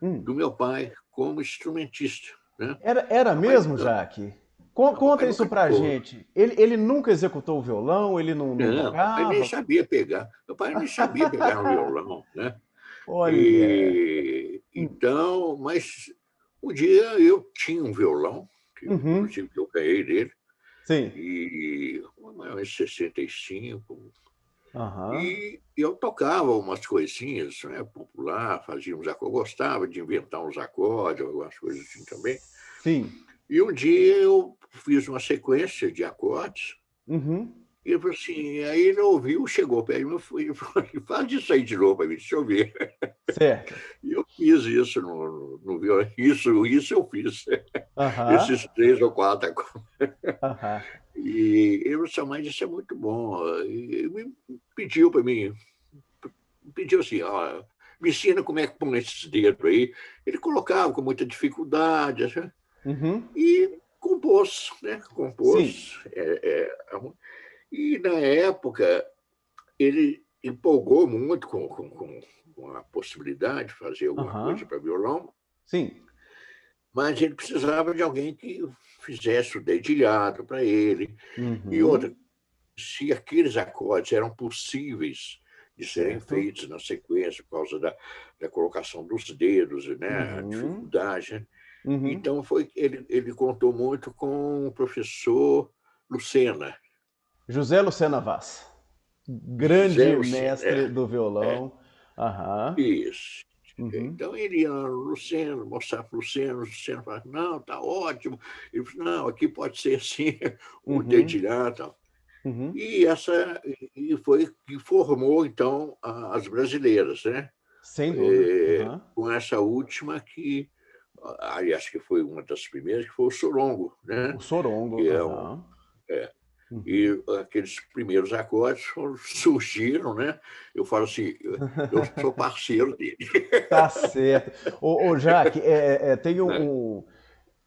Speaker 1: hum.
Speaker 2: do meu pai como instrumentista, né?
Speaker 1: Era
Speaker 2: Meu pai
Speaker 1: mesmo,
Speaker 2: nunca,
Speaker 1: Jaque?
Speaker 2: meu
Speaker 1: Conta
Speaker 2: pai
Speaker 1: isso
Speaker 2: nunca
Speaker 1: pra
Speaker 2: tocou.
Speaker 1: gente. Ele nunca executou o violão, ele não
Speaker 2: Não, meu pai nem
Speaker 1: tocava?
Speaker 2: sabia pegar. Meu pai nem sabia pegar um violão, né?
Speaker 1: Olha.
Speaker 2: E então, mas um dia eu tinha um violão, que
Speaker 1: Uhum,
Speaker 2: inclusive que eu ganhei dele,
Speaker 1: sim.
Speaker 2: e em 65,
Speaker 1: Aham,
Speaker 2: e eu tocava umas coisinhas, né, popular, fazia uns acordes, gostava de inventar uns acordes, algumas coisas assim também.
Speaker 1: sim.
Speaker 2: E um dia eu fiz uma sequência de acordes.
Speaker 1: Uhum,
Speaker 2: E ele falou assim, aí ele ouviu, chegou perto de mim e falou, faz isso aí de novo para mim, deixa eu ver.
Speaker 1: certo.
Speaker 2: E eu fiz isso no violão, isso eu fiz,
Speaker 1: Aham,
Speaker 2: esses 3 ou 4 acordes.
Speaker 1: aham.
Speaker 2: E ele falou assim, mas isso é muito bom. E me pediu para mim, pediu assim, ó, me ensina como é que põe esses dedos aí. Ele colocava com muita dificuldade, assim,
Speaker 1: Uhum,
Speaker 2: e compôs, né?
Speaker 1: sim.
Speaker 2: Compôs. E na época ele empolgou muito com a possibilidade de fazer alguma coisa
Speaker 1: Aham,
Speaker 2: para violão,
Speaker 1: sim.
Speaker 2: mas ele precisava de alguém que fizesse o dedilhado para ele. E outra,
Speaker 1: Uhum,
Speaker 2: se aqueles acordes eram possíveis de serem
Speaker 1: certo.
Speaker 2: feitos na sequência por causa da colocação dos dedos, né, a
Speaker 1: Uhum,
Speaker 2: dificuldade, né?
Speaker 1: uhum.
Speaker 2: Então ele contou muito com o professor Lucena,
Speaker 1: José Lucena Vaz,
Speaker 2: José
Speaker 1: grande
Speaker 2: Lucena,
Speaker 1: mestre do
Speaker 2: é,
Speaker 1: violão. Aham.
Speaker 2: isso.
Speaker 1: Uhum,
Speaker 2: Então ele ia no Luceno, mostrar para o Luceno falava, não, está ótimo. Ele falou, não, aqui pode ser assim, o
Speaker 1: uhum,
Speaker 2: dedilhado e tal.
Speaker 1: uhum.
Speaker 2: E foi que formou, então, as brasileiras, né?
Speaker 1: Sem dúvida. Aham.
Speaker 2: Com essa última que, aliás, que foi uma das primeiras, que foi o Sorongo, né?
Speaker 1: O Sorongo.
Speaker 2: Que é um,
Speaker 1: Aham.
Speaker 2: é,
Speaker 1: Uhum.
Speaker 2: e aqueles primeiros acordes surgiram, né? Eu falo assim, eu sou parceiro dele.
Speaker 1: Tá certo. Ô, Jaque, tem
Speaker 2: Né?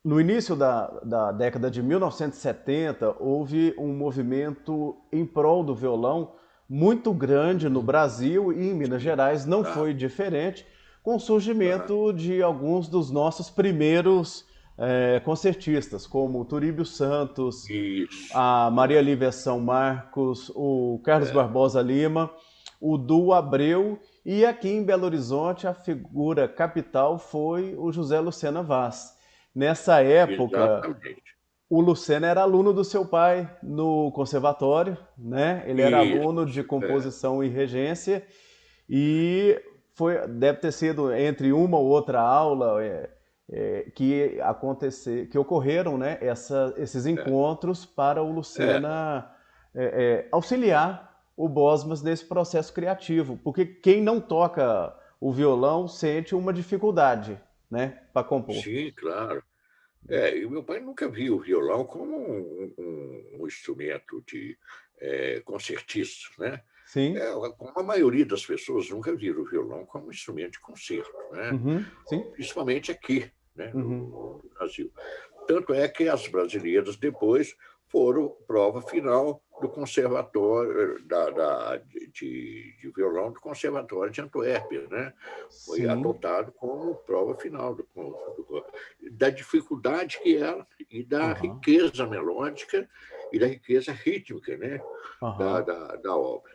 Speaker 1: no início da década de 1970, houve um movimento em prol do violão muito grande no Brasil e em Minas
Speaker 2: Sim,
Speaker 1: Gerais não
Speaker 2: claro.
Speaker 1: foi diferente, com o
Speaker 2: Aham.
Speaker 1: surgimento de alguns dos nossos primeiros concertistas, como o Turíbio Santos,
Speaker 2: Isso.
Speaker 1: a Maria Lívia São Marcos, o Carlos
Speaker 2: É,
Speaker 1: Barbosa Lima, o Du Abreu e aqui em Belo Horizonte a figura capital foi o José Lucena Vaz. Nessa época,
Speaker 2: exatamente.
Speaker 1: o Lucena era aluno do seu pai no conservatório, né? Ele era aluno de
Speaker 2: Isso. É,
Speaker 1: composição e regência e deve ter sido entre uma ou outra aula que ocorreram, né? Esses
Speaker 2: é,
Speaker 1: encontros para o
Speaker 2: é.
Speaker 1: Lucena auxiliar o Bosmas nesse processo criativo, porque quem não toca o violão sente uma dificuldade, né, para compor.
Speaker 2: Sim, claro. E o meu pai nunca viu o violão como um instrumento de concertista, né?
Speaker 1: Sim.
Speaker 2: Como a maioria das pessoas nunca viram o violão como um instrumento de concerto, né?
Speaker 1: Uhum. Sim.
Speaker 2: Principalmente aqui, né,
Speaker 1: Uhum.
Speaker 2: no Brasil. Tanto é que as brasileiras depois foram prova final do conservatório de violão do Conservatório de Antuérpia, né? Foi
Speaker 1: Sim.
Speaker 2: adotado como prova final da dificuldade que era e da
Speaker 1: Aham.
Speaker 2: riqueza melódica e da riqueza rítmica, né?
Speaker 1: Aham.
Speaker 2: Da obra.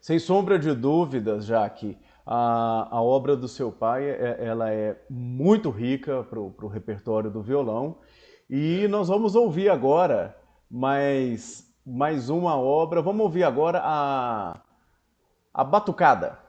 Speaker 1: Sem sombra de dúvidas, já que a obra do seu pai ela é muito rica para o repertório do violão e nós vamos ouvir agora mais uma obra. Vamos ouvir agora a Batucada.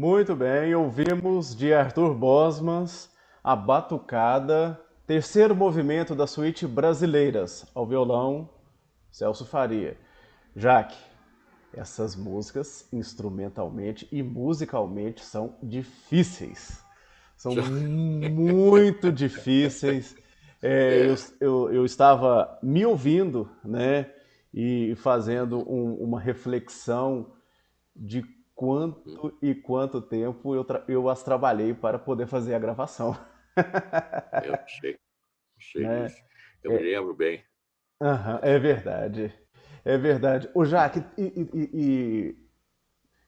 Speaker 1: Muito bem, ouvimos de Arthur Bosmans a Batucada, terceiro movimento da suíte Brasileiras, ao violão, Celso Faria. Jaque, essas músicas, instrumentalmente e musicalmente, são difíceis. São muito difíceis.
Speaker 2: É,
Speaker 1: Eu estava me ouvindo, né, e fazendo uma reflexão de quanto e quanto tempo eu as trabalhei para poder fazer a gravação,
Speaker 2: eu sei
Speaker 1: né?
Speaker 2: disso. Eu me lembro bem.
Speaker 1: Aham, é verdade. É verdade. O Jaque,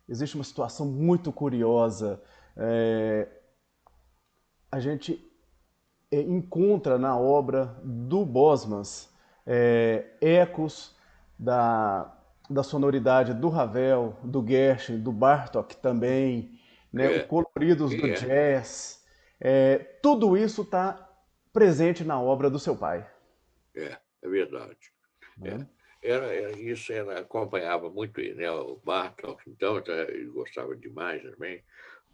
Speaker 1: existe uma situação muito curiosa. É, a gente encontra na obra do Bosmans ecos da, da sonoridade do Ravel, do Gershwin, do Bartók também, né, o
Speaker 2: É,
Speaker 1: coloridos do
Speaker 2: é,
Speaker 1: jazz. Tudo isso está presente na obra do seu pai.
Speaker 2: é verdade. É.
Speaker 1: Né?
Speaker 2: Isso ela acompanhava muito ele, né? O Bartók, então, ele gostava demais também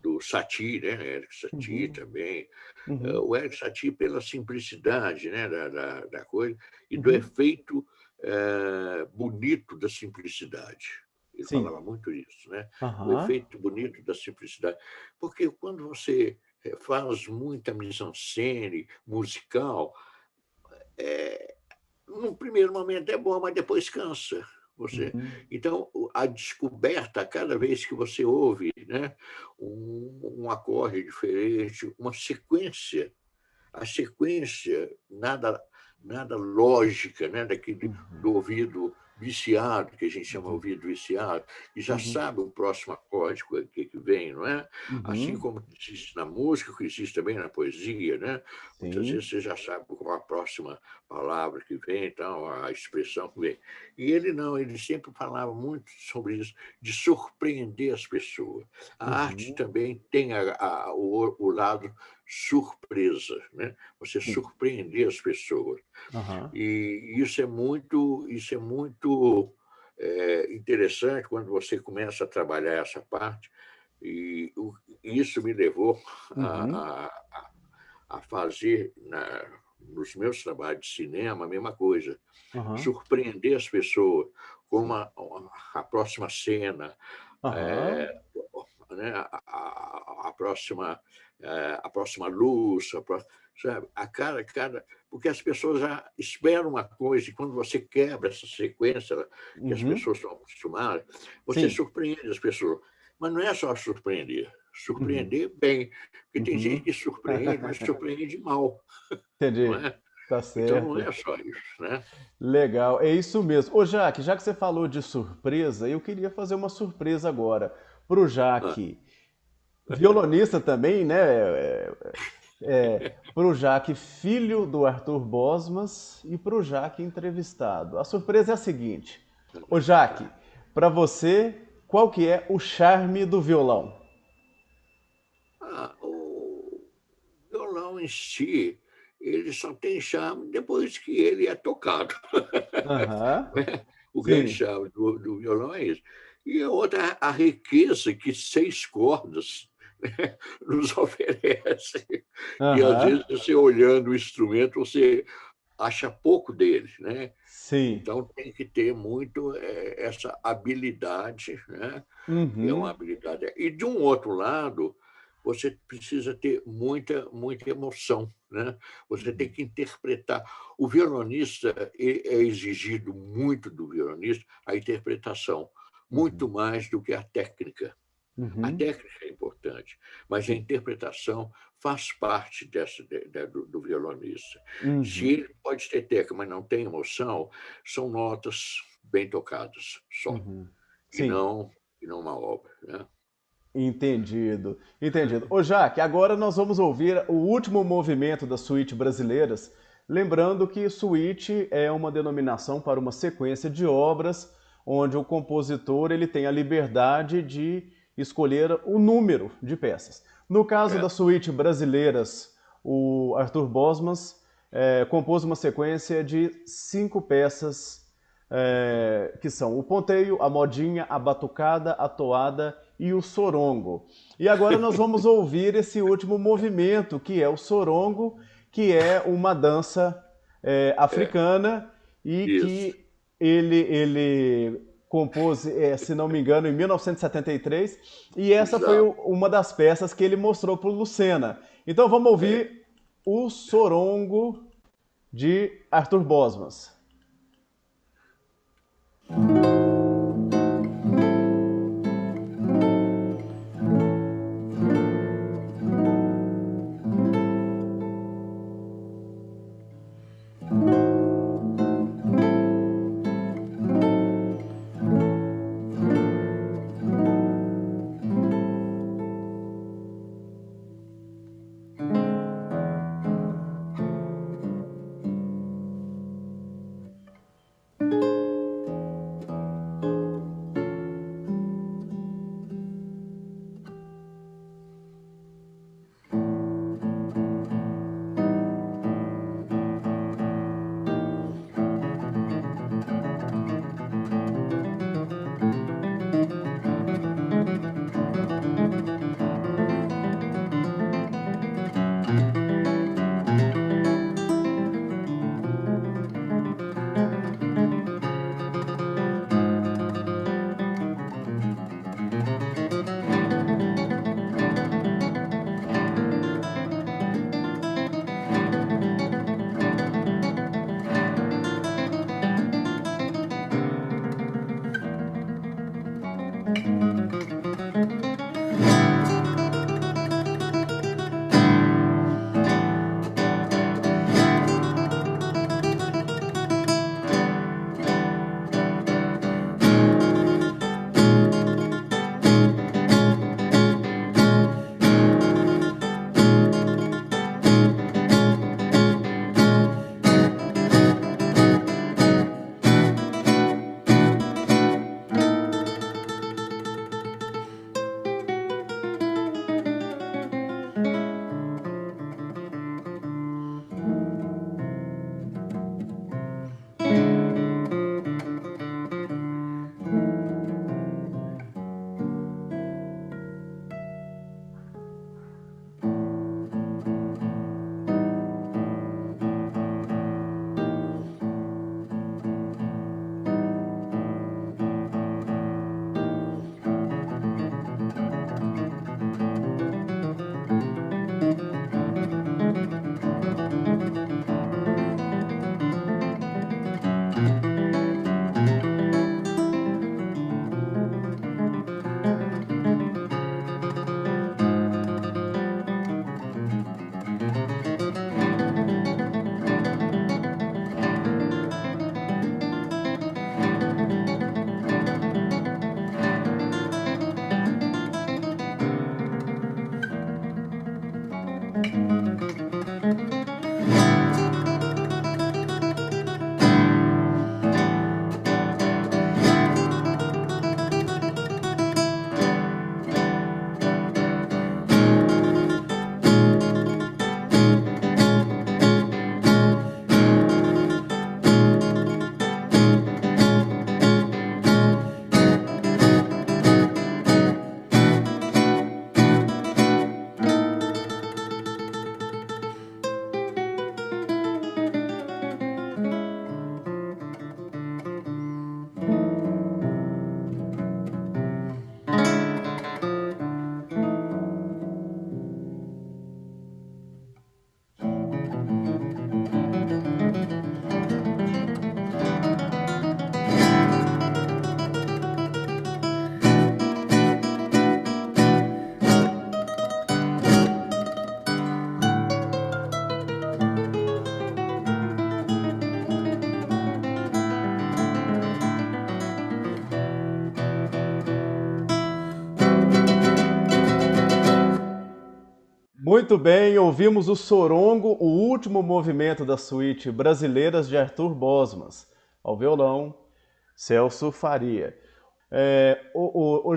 Speaker 2: do Satie, né? Eric Satie
Speaker 1: Uhum,
Speaker 2: também.
Speaker 1: uhum,
Speaker 2: O Eric Satie pela simplicidade, né? Da coisa e do
Speaker 1: uhum.
Speaker 2: efeito bonito da simplicidade. Ele
Speaker 1: Sim.
Speaker 2: falava muito isso, né? O
Speaker 1: Aham.
Speaker 2: efeito bonito da simplicidade. Porque quando você faz muita mise-en-scène musical, num primeiro momento é bom, mas depois cansa você.
Speaker 1: Uhum,
Speaker 2: Então, a descoberta, cada vez que você ouve, né, um acorde diferente, uma sequência, a sequência nada lógica, né, daquele
Speaker 1: uhum,
Speaker 2: do ouvido viciado, que a gente chama
Speaker 1: uhum,
Speaker 2: ouvido viciado, e já
Speaker 1: uhum,
Speaker 2: sabe o próximo acorde que vem, não é? Assim
Speaker 1: uhum.
Speaker 2: como existe na música, que existe também na poesia, né? Muitas
Speaker 1: Sim.
Speaker 2: vezes você já sabe qual a próxima palavra que vem, então, a expressão que vem. E ele não, ele sempre falava muito sobre isso, de surpreender as pessoas. A arte
Speaker 1: Uhum,
Speaker 2: também tem o lado surpresa, né? Você
Speaker 1: sim.
Speaker 2: surpreender as pessoas.
Speaker 1: Aham.
Speaker 2: E isso é muito interessante quando você começa a trabalhar essa parte. E isso me levou
Speaker 1: Uhum,
Speaker 2: a, a fazer, nos meus trabalhos de cinema, a mesma coisa.
Speaker 1: aham.
Speaker 2: Surpreender as pessoas com
Speaker 1: Sim.
Speaker 2: a próxima cena,
Speaker 1: Aham.
Speaker 2: é, né, a próxima luz, sabe? Porque as pessoas já esperam uma coisa, e quando você quebra essa sequência que as
Speaker 1: Uhum.
Speaker 2: pessoas estão acostumadas, você
Speaker 1: Sim.
Speaker 2: surpreende as pessoas. Mas não é só surpreender,
Speaker 1: Uhum.
Speaker 2: surpreender bem, porque tem gente
Speaker 1: Uhum.
Speaker 2: que surpreende, mas surpreende mal, não
Speaker 1: Entendi.
Speaker 2: é?
Speaker 1: Tá
Speaker 2: Então não
Speaker 1: certo.
Speaker 2: é só isso, né?
Speaker 1: Legal, é isso mesmo. Ô, Jaque, já que você falou de surpresa, eu queria fazer uma surpresa agora pro
Speaker 2: Ah,
Speaker 1: Jaque, violonista também, né? Pro Jaque, filho do Arthur Bosmas, e pro Jaque entrevistado. A surpresa é a seguinte: ô Jaque, para você, qual que é o charme do violão?
Speaker 2: o violão em si, ele só tem charme depois que ele é tocado.
Speaker 1: Aham.
Speaker 2: O grande
Speaker 1: Sim.
Speaker 2: charme do violão é isso. E a outra, a riqueza que 6 cordas, né, nos oferece. E às
Speaker 1: Aham.
Speaker 2: vezes você olhando o instrumento, você acha pouco dele, né?
Speaker 1: Sim.
Speaker 2: Então tem que ter muito essa habilidade, né? Que é uma
Speaker 1: Uhum.
Speaker 2: habilidade. E de um outro lado, você precisa ter muita emoção, né? Você tem
Speaker 1: Uhum.
Speaker 2: que interpretar. O violonista é exigido muito do violonista a interpretação,
Speaker 1: Uhum.
Speaker 2: muito mais do que a técnica. A
Speaker 1: Uhum.
Speaker 2: técnica é importante, mas a
Speaker 1: Sim.
Speaker 2: interpretação faz parte do violonista. Se
Speaker 1: Uhum.
Speaker 2: ele pode ter técnica, mas não tem emoção, são notas bem tocadas só,
Speaker 1: Uhum.
Speaker 2: e
Speaker 1: Sim.
Speaker 2: não uma obra. Né?
Speaker 1: Entendido, entendido. Ô Jaque, agora nós vamos ouvir o último movimento das suíte brasileiras, lembrando que suíte é uma denominação para uma sequência de obras onde o compositor ele tem a liberdade de escolher o número de peças. No caso
Speaker 2: É.
Speaker 1: das suíte brasileiras, o Arthur Bosmans compôs uma sequência de 5 peças, que são o ponteio, a modinha, a batucada, a toada e o sorongo. E agora nós vamos ouvir esse último movimento, que é o sorongo, que é uma dança africana e
Speaker 2: Isso,
Speaker 1: que ele compôs, se não me engano, em 1973, e essa foi
Speaker 2: exato.
Speaker 1: uma das peças que ele mostrou para o Lucena. Então vamos
Speaker 2: É.
Speaker 1: ouvir o sorongo de Arthur Bosmas. Muito bem, ouvimos o Sorongo, o último movimento da suíte Brasileiras de Arthur Bosmas. Ao violão, Celso Faria.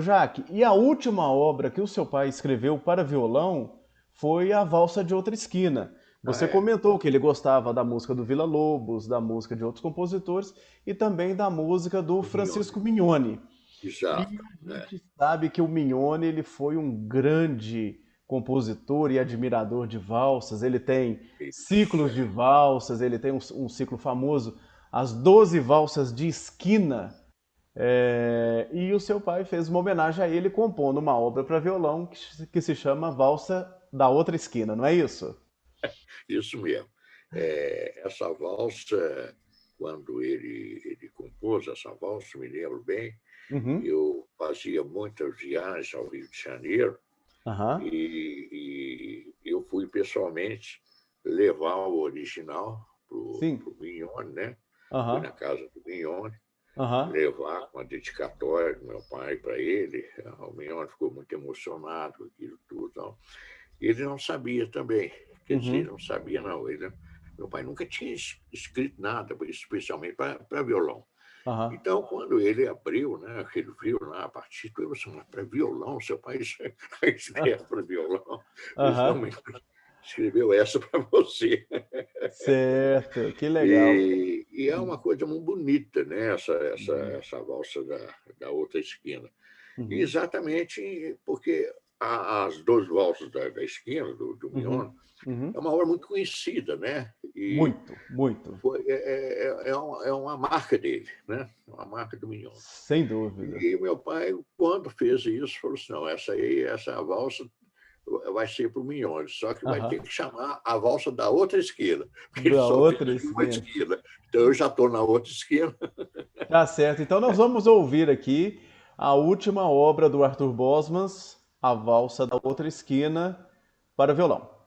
Speaker 1: Jaque, e a última obra que o seu pai escreveu para violão foi A Valsa de Outra Esquina. Você comentou que ele gostava da música do Villa-Lobos, da música de outros compositores e também da música do Francisco Mignoni. E
Speaker 2: exato,
Speaker 1: a
Speaker 2: né?
Speaker 1: gente sabe que o Mignone ele foi um grande compositor e admirador de valsas. Ele tem
Speaker 2: Isso,
Speaker 1: ciclos de valsas, ele tem um ciclo famoso, as 12 valsas de esquina. E o seu pai fez uma homenagem a ele compondo uma obra para violão que se chama Valsa da Outra Esquina, não é isso?
Speaker 2: isso mesmo. Essa valsa, quando ele compôs essa valsa, me lembro bem,
Speaker 1: Uhum.
Speaker 2: eu fazia muitas viagens ao Rio de Janeiro
Speaker 1: Aham.
Speaker 2: e eu fui pessoalmente levar o original para
Speaker 1: Sim.
Speaker 2: o Mignone, né? Fui na
Speaker 1: Aham.
Speaker 2: casa do Mignone,
Speaker 1: Aham.
Speaker 2: levar uma dedicatória do meu pai para ele. O Mignone ficou muito emocionado com aquilo tudo. Então, ele não sabia também, quer dizer,
Speaker 1: Uhum.
Speaker 2: não sabia não. Meu pai nunca tinha escrito nada, especialmente para violão.
Speaker 1: Aham.
Speaker 2: Então, quando ele abriu, né, ele viu lá a partitura, eu disse, para violão, seu pai escreve para violão. Ele disse, não,
Speaker 1: Aham.
Speaker 2: escreveu essa para você.
Speaker 1: Certo, que legal.
Speaker 2: E é uma coisa muito bonita, né, essa valsa da outra esquina.
Speaker 1: Uhum.
Speaker 2: Exatamente porque as 12 valsas da esquina, do Mignone,
Speaker 1: Uhum. Uhum.
Speaker 2: é uma obra muito conhecida, né? E
Speaker 1: Muito, muito.
Speaker 2: é uma marca dele, né? É uma marca do Mignone.
Speaker 1: Sem dúvida.
Speaker 2: E meu pai, quando fez isso, falou assim: não, essa valsa vai ser para o Mignone, só que vai ter
Speaker 1: Aham.
Speaker 2: que chamar a valsa da outra esquina, porque ele
Speaker 1: Da
Speaker 2: só fez
Speaker 1: outra
Speaker 2: de uma
Speaker 1: esquina.
Speaker 2: esquina. Então eu já estou na outra esquina.
Speaker 1: Tá certo. Então nós vamos ouvir aqui a última obra do Arthur Bosmans, A Valsa da Outra Esquina, para violão.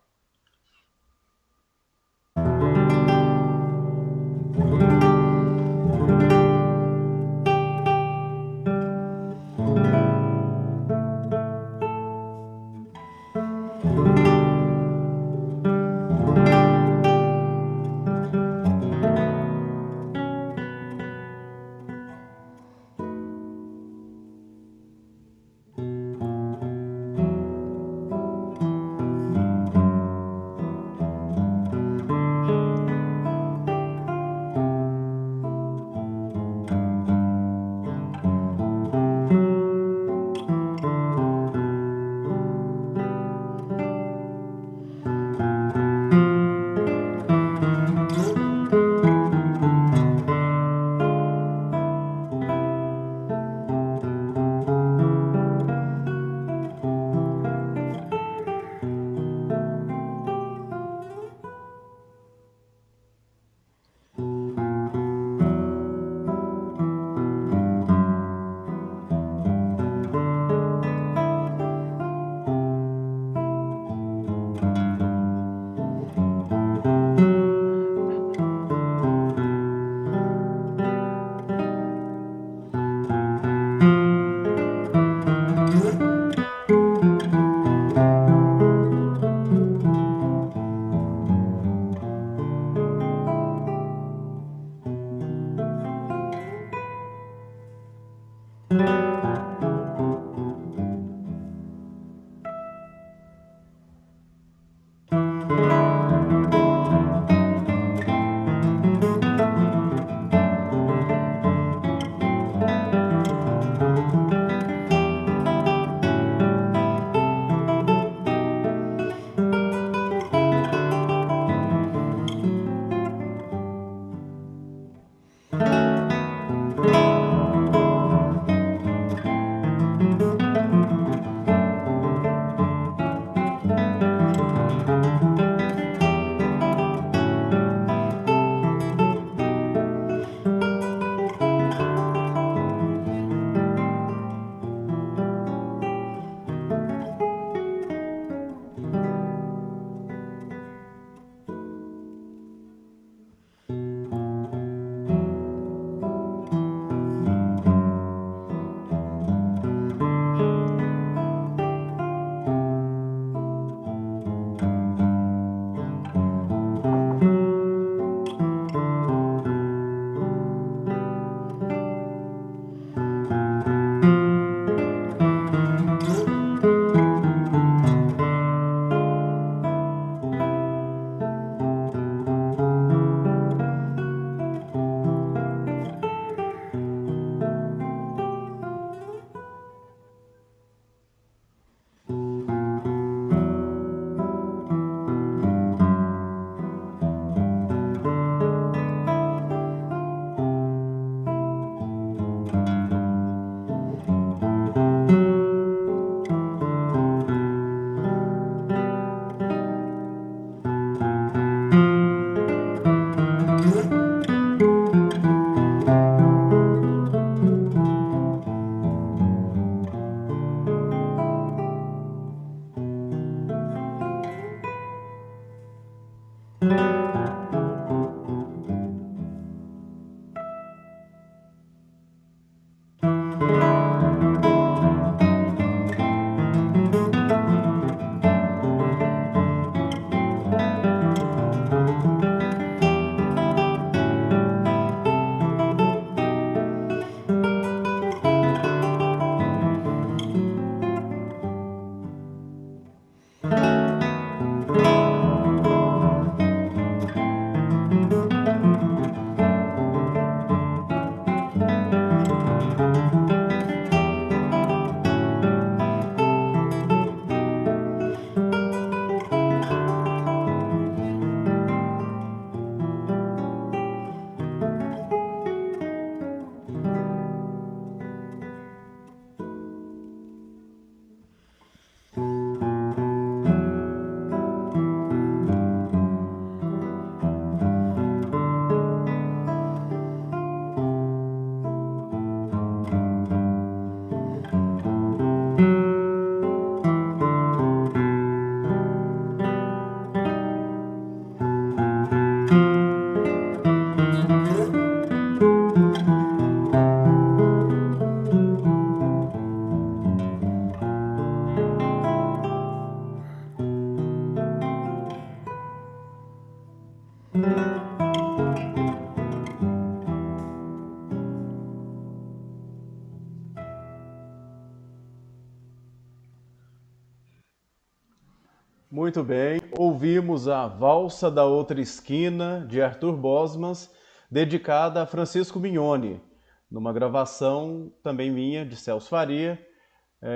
Speaker 1: Muito bem. Ouvimos a Valsa da Outra Esquina, de Arthur Bosmans, dedicada a Francisco Mignone, numa gravação também minha, de Celso Faria,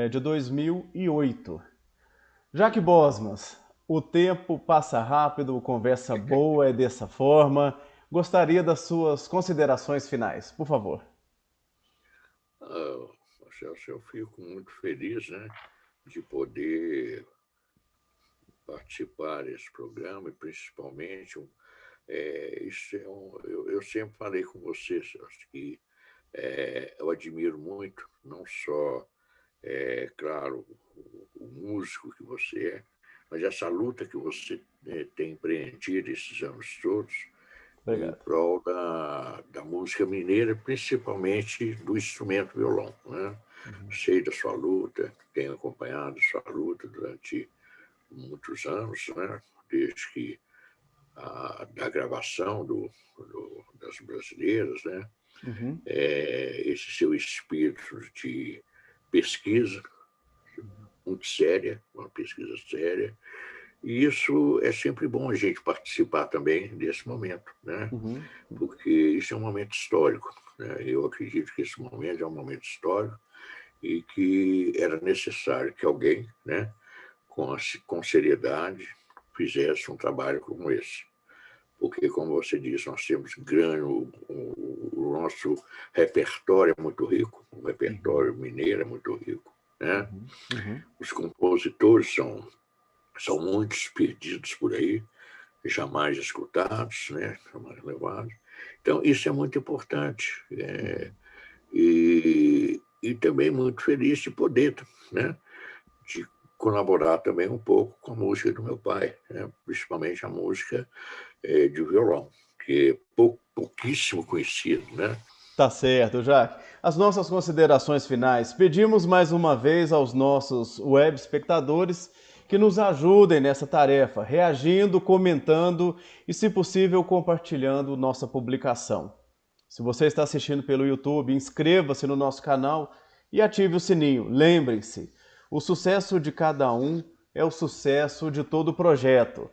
Speaker 1: de 2008. Jaque Bosmans, o tempo passa rápido, conversa boa é dessa forma. Gostaria das suas considerações finais, por favor.
Speaker 2: Celso, eu fico muito feliz, né, de poder participar desse programa, e principalmente, eu sempre falei com você, Celso, que eu admiro muito, não só, claro, o músico que você é, mas essa luta que você tem empreendido esses anos todos em
Speaker 1: Obrigado.
Speaker 2: prol da música mineira, principalmente do instrumento violão, né? Sei da sua luta, tenho acompanhado sua luta durante muitos anos, né? Desde que da gravação das brasileiras, né?
Speaker 1: Uhum.
Speaker 2: Esse seu espírito de pesquisa muito séria, uma pesquisa séria, e isso é sempre bom a gente participar também desse momento, né?
Speaker 1: Uhum.
Speaker 2: Porque isso é um momento histórico, né? Eu acredito que esse momento é um momento histórico e que era necessário que alguém, né, com seriedade, fizesse um trabalho como esse. Porque, como você disse, nós temos grande, o nosso repertório é muito rico, o repertório mineiro é muito rico, né?
Speaker 1: Uhum. Uhum.
Speaker 2: Os compositores são muitos perdidos por aí, jamais escutados, né? Jamais levados. Então, isso é muito importante. E também muito feliz de poder, né, de colaborar também um pouco com a música do meu pai, né, principalmente a música de violão, que é pouquíssimo conhecido, né?
Speaker 1: Tá certo, Jaque. As nossas considerações finais. Pedimos mais uma vez aos nossos web espectadores que nos ajudem nessa tarefa, reagindo, comentando e, se possível, compartilhando nossa publicação. Se você está assistindo pelo YouTube, inscreva-se no nosso canal e ative o sininho. Lembrem-se, o sucesso de cada um é o sucesso de todo o projeto.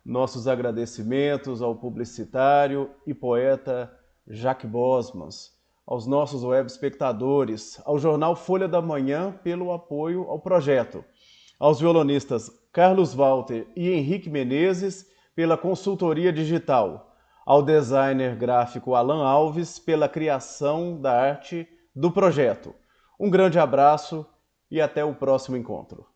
Speaker 1: Nossos agradecimentos ao publicitário e poeta Jaque Bosmans, aos nossos web espectadores, ao jornal Folha da Manhã pelo apoio ao projeto, aos violonistas Carlos Walter e Henrique Menezes pela consultoria digital, ao designer gráfico Alan Alves pela criação da arte do projeto. Um grande abraço e até o próximo encontro.